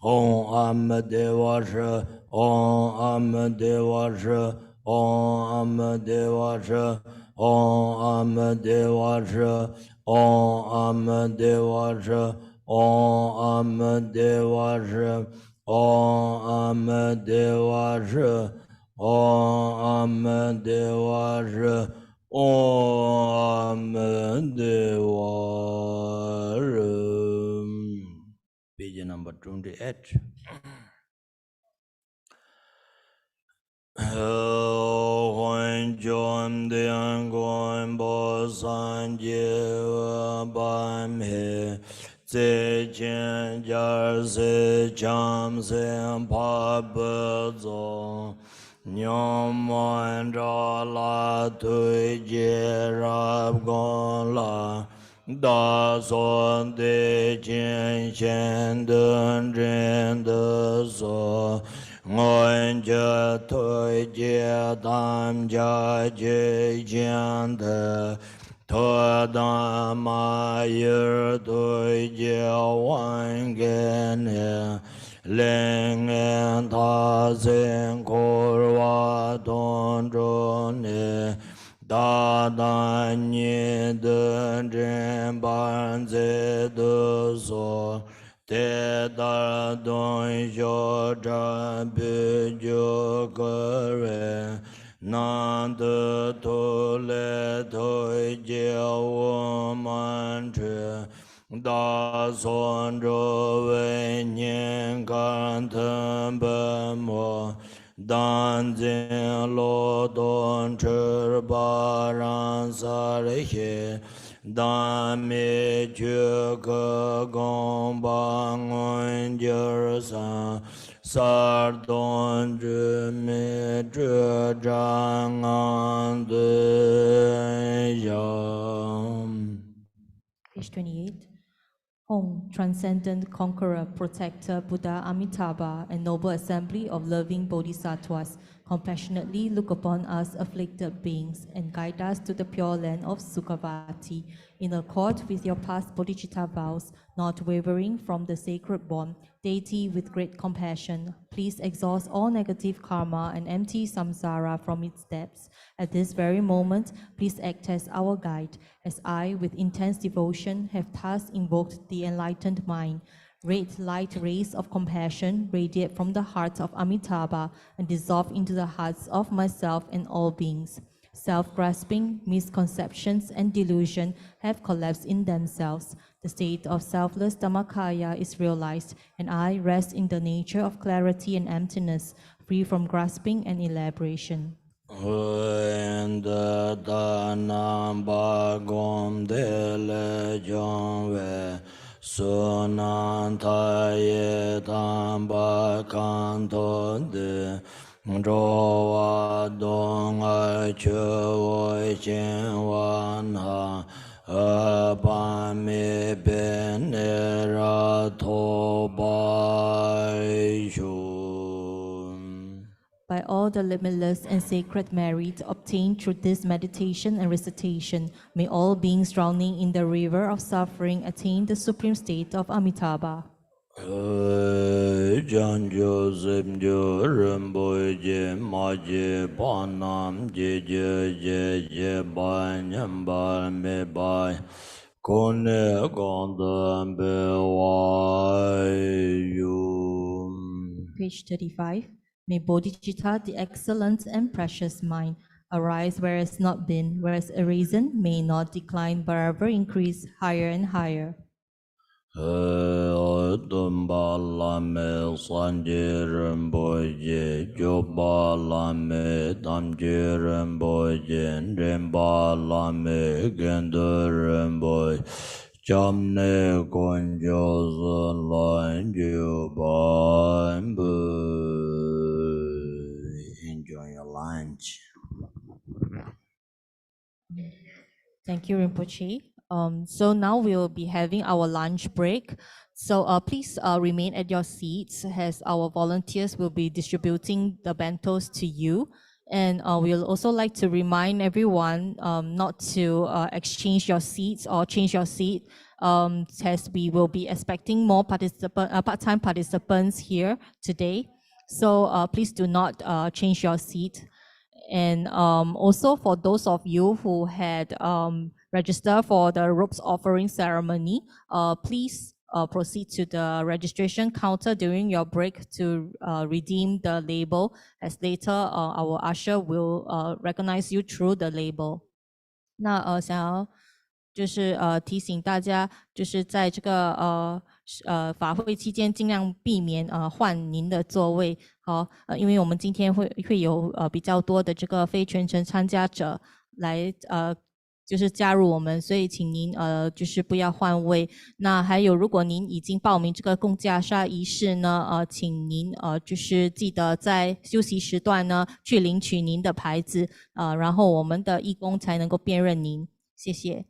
A: Om Am Dewa Shi, Om Am Dewa Shi, Om Am Dewa Shi, Om Am Dewa Shi, Om Am Dewa Shi, Om Am Dewa Shi, Om Am Dewa Shi, Om Am Dewa Shi, Om Dewa Shi. Page number 28. Huan Chom Dian Guan Bo San Jie Ban He Tse Chen Jar Se Cham Se Pa Be Zo Nyom Moan Ra La Tui Jie Rab Gon La Da Son De Chen Shen Den Ren De So Ngoan Jia Tui Jie Tam Jia Jie Jian De Tuo Dan Ma Yir Tui Jie Wan Gen He Ling En Ta Sin Kur Wa Don Zhon He Da Dan Ni Den Zhen Ban Zi De So Te Da Don Xiu Zhan Bu Ju Ge Re Nan De Tu Le Tu Jie Wu Man Chi Da Son Zhu Wei Nian Gan Ten Ben Mo Dan Jin Lo Don Chi Ba Ran Sa Ri Xie Dan Mi Ju Ge Gong Ba Ngun Jir San Sar Don Zhi Mi Zhi Zhang An De Yang.
B: Page 28. Om, transcendent conqueror, protector, Buddha Amitabha, and noble assembly of loving bodhisattvas, compassionately look upon us afflicted beings and guide us to the pure land of Sukhavati, in accord with your past bodhicitta vows, not wavering from the sacred bond. Deity, with great compassion, please exhaust all negative karma and empty samsara from its depths. At this very moment, please act as our guide, as I, with intense devotion, have thus invoked the enlightened mind. Red light rays of compassion radiate from the heart of Amitabha and dissolve into the hearts of myself and all beings. Self-grasping, misconceptions, and delusion have collapsed in themselves. The state of selfless Dhammakaya is realized, and I rest in the nature of clarity and emptiness, free from grasping and elaboration.
A: Huen de da nam ba gom de le jong we su nan ta ye tam ba kan ton de zhou wa dong ai che wei xian wan ha ba mi ben ne ra to bai shu.
B: By all the limitless and sacred merit obtained through this meditation and recitation, may all beings drowning in the river of suffering attain the supreme state of Amitabha.
A: Jan Joseph Rinpoche Maji Panam Je Banyam Bar Me Bai Kone Gondam Bewayu.
B: Page 35. May Bodhicitta, the excellent and precious mind, arise where it has not been, whereas arisen may not decline but ever increase higher and higher.
A: Dumba Lame Sanji Rinpoche Joba Lame Damji Rinpoche Rimba Lame Gendu Rinpoche Jamne Gonjo Zlan Juba. Enjoy your lunch.
B: Thank you, Rinpoche. So now we'll be having our lunch break. So please remain at your seats as our volunteers will be distributing the bentos to you. And we'll also like to remind everyone not to exchange your seats or change your seat as we will be expecting more part-time participants here today. So please do not change your seat. And also for those of you who had registered for the robes offering ceremony, please proceed to the registration counter during your break to redeem the label, as later our usher will recognize you through the label. 那想要就是提醒大家，就是在这个法会期间尽量避免换您的座位。好，因为我们今天会有比较多的这个非全程参加者来就是加入我们，所以请您就是不要换位。那还有，如果您已经报名这个共驾沙仪式呢，请您就是记得在休息时段呢去领取您的牌子，然后我们的义工才能够辨认您。谢谢。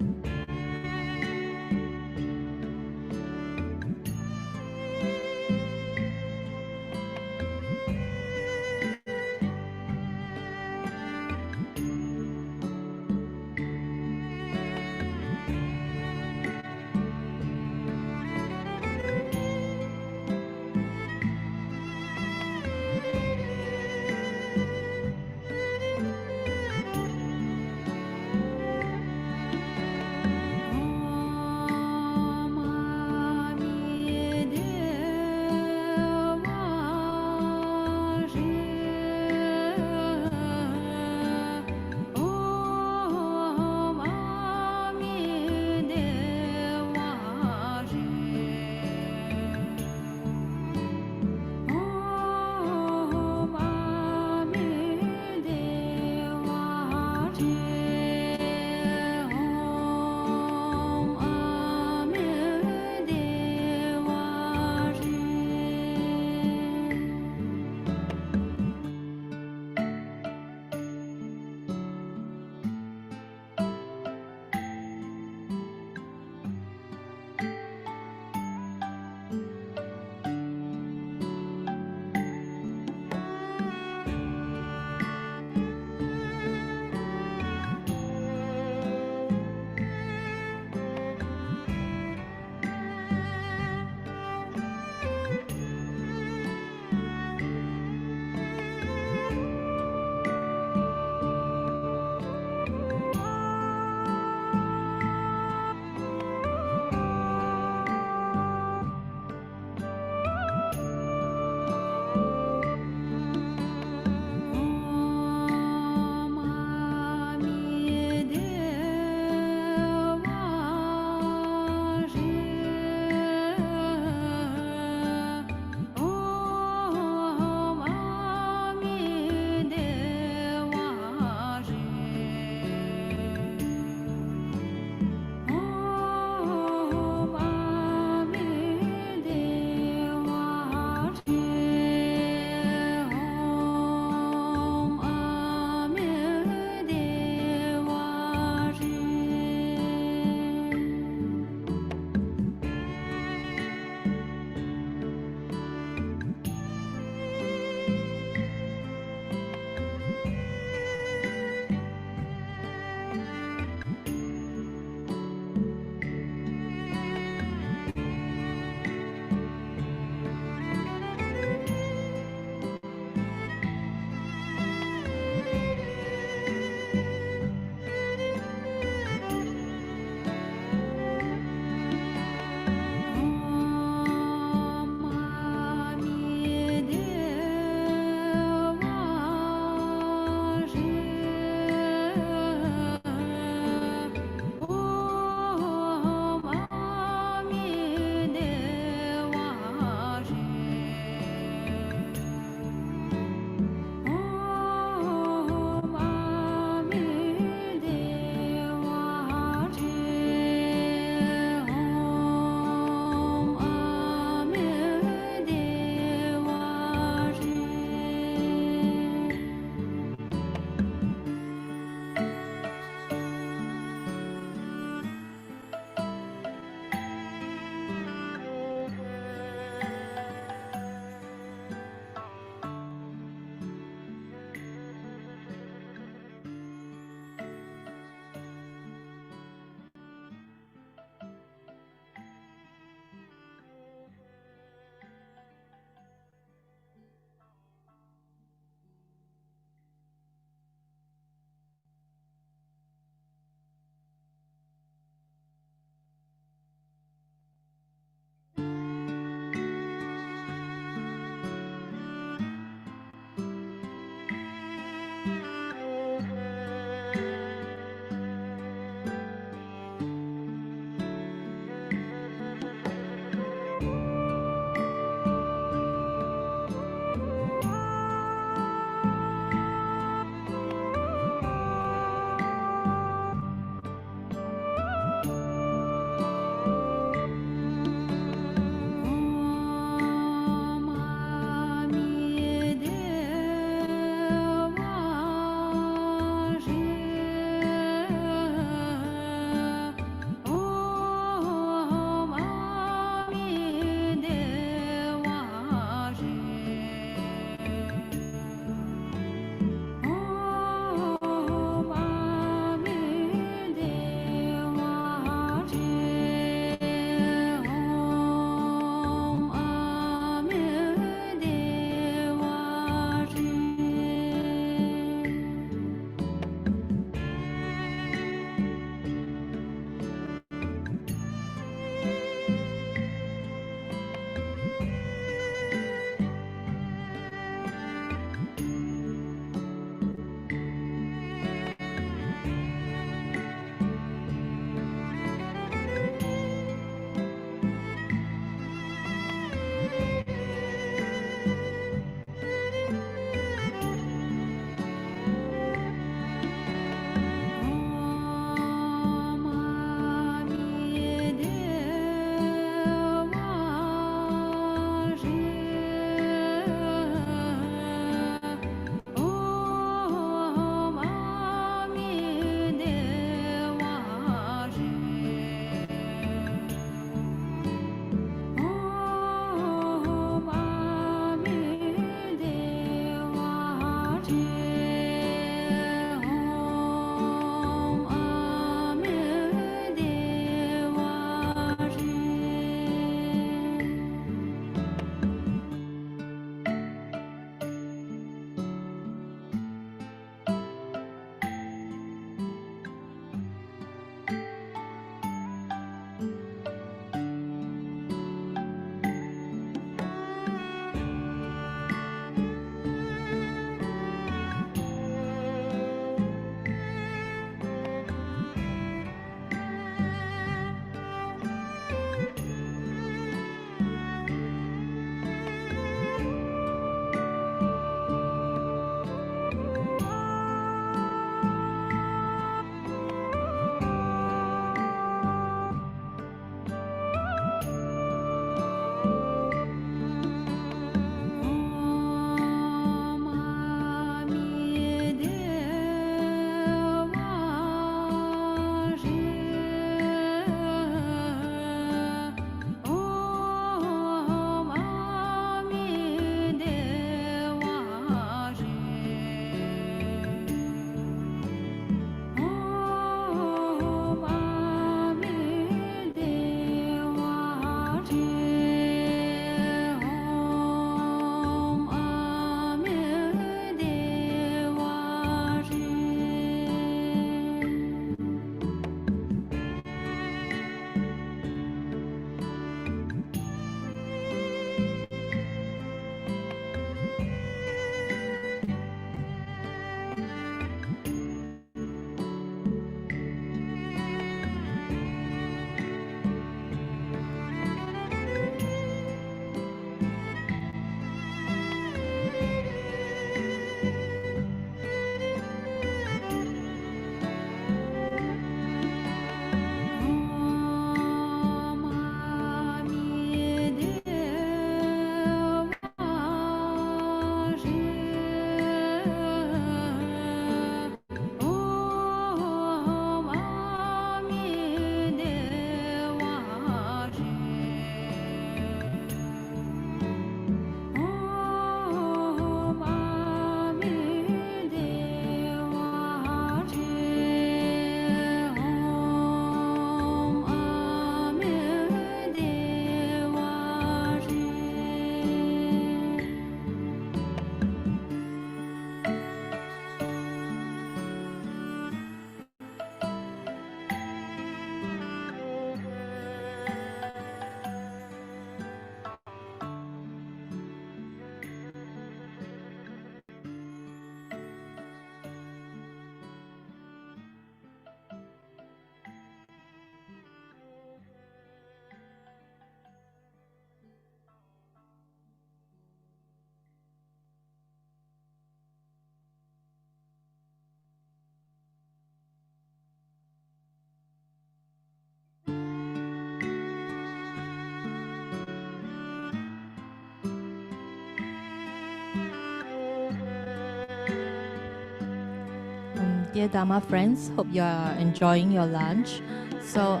B: Dear Dharma friends, hope you are enjoying your lunch. So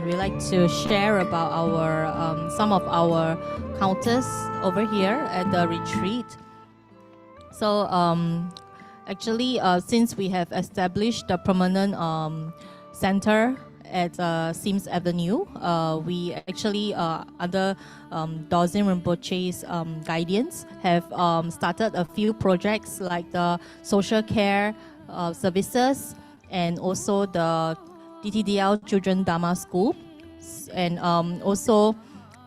B: we like to share about our some of our counters over here at the retreat. So actually, since we have established a permanent center at Sims Avenue, we actually under Dorzin Rinpoche's guidance have started a few projects like the social care services and also the DTDL Children Dharma School, and also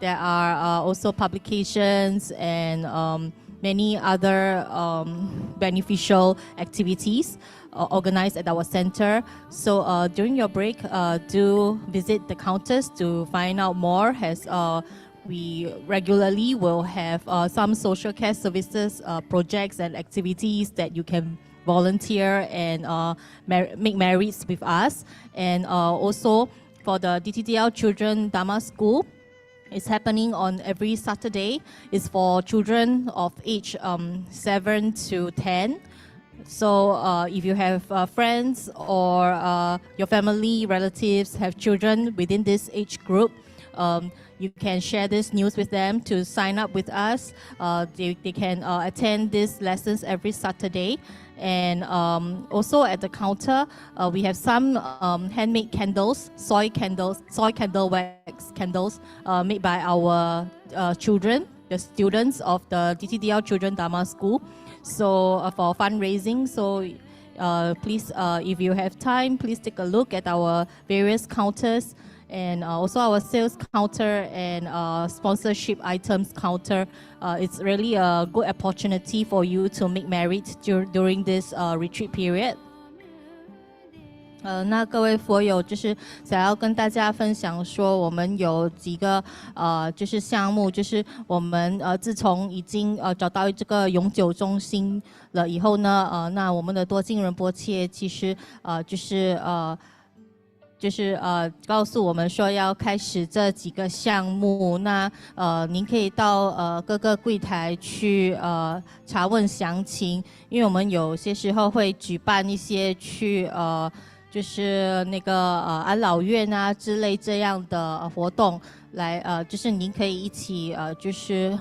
B: there are also publications and many other beneficial activities organized at our center. So during your break, do visit the counters to find out more, as we regularly will have some social care services, projects and activities that you can volunteer and make merits with us. And also for the DTDL Children Dharma School, it's happening on every Saturday. It's for children of age 7 to 10. So if you have friends or your family, relatives have children within this age group, you can share this news with them to sign up with us. They can attend these lessons every Saturday. And also at the counter, we have some handmade candles, soy candle wax candles made by our children, the students of the DTDL Children Dharma School. So for fundraising, so please, if you have time, please take a look at our various counters and also our sales counter and sponsorship items counter. It's really a good opportunity for you to make merit during this retreat period. 那各位佛友，就是想要跟大家分享说，我们有几个就是项目，就是我们自从已经找到这个永久中心了以后呢，那我们的多敬仁波切其实就是告诉我们说要开始这几个项目，那您可以到各个柜台去查问详情，因为我们有些时候会举办一些去就是那个安老院啊之类这样的活动，来就是您可以一起就是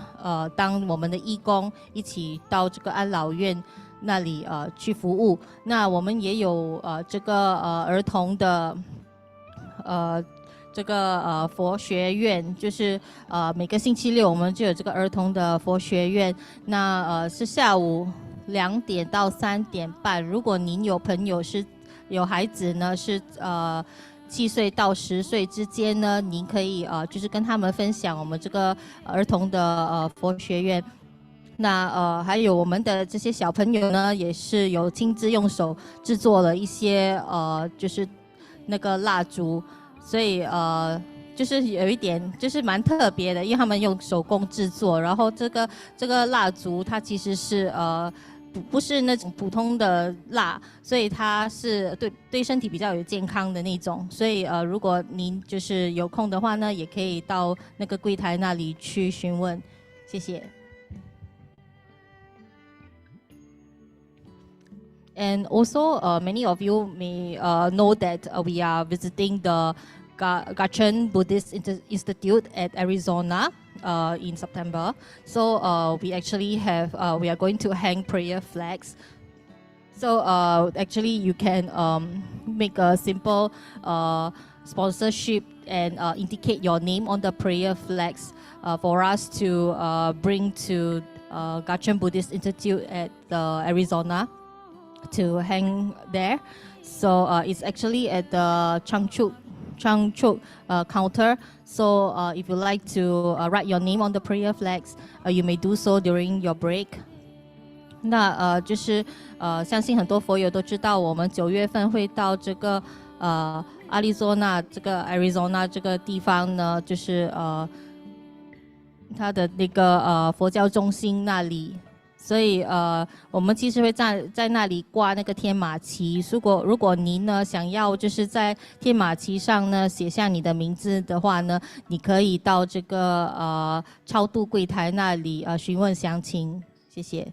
B: 当我们的义工，一起到这个安老院那里去服务。那我们也有这个儿童的这个佛学院，就是每个星期六我们就有这个儿童的佛学院，那是下午2点到3点半。如果您有朋友是有孩子呢，是7岁到10岁之间呢，您可以就是跟他们分享我们这个儿童的佛学院。那还有我们的这些小朋友呢，也是有亲自用手制作了一些就是那个蜡烛，所以就是有一点就是蛮特别的，因为他们用手工制作，然后这个蜡烛它其实是不是那种普通的蜡，所以它是对身体比较有健康的那种，所以如果您就是有空的话呢，也可以到那个柜台那里去询问，谢谢。And also, many of you may know that we are visiting the Gachan Buddhist Institute at Arizona in September. So we actually have, we are going to hang prayer flags. So actually you can make a simple sponsorship and indicate your name on the prayer flags for us to bring to Gachan Buddhist Institute at Arizona to hang there. So it's actually at the Changchuk counter. So if you like to write your name on the prayer flags, you may do so during your break. 那就是相信很多佛友都知道，我们9月份会到这个Arizona 这个地方呢，就是它的那个佛教中心那里。所以我们其实会在那里挂那个天马旗。如果您呢想要就是在天马旗上呢写下你的名字的话呢，你可以到这个超度柜台那里询问详情。谢谢。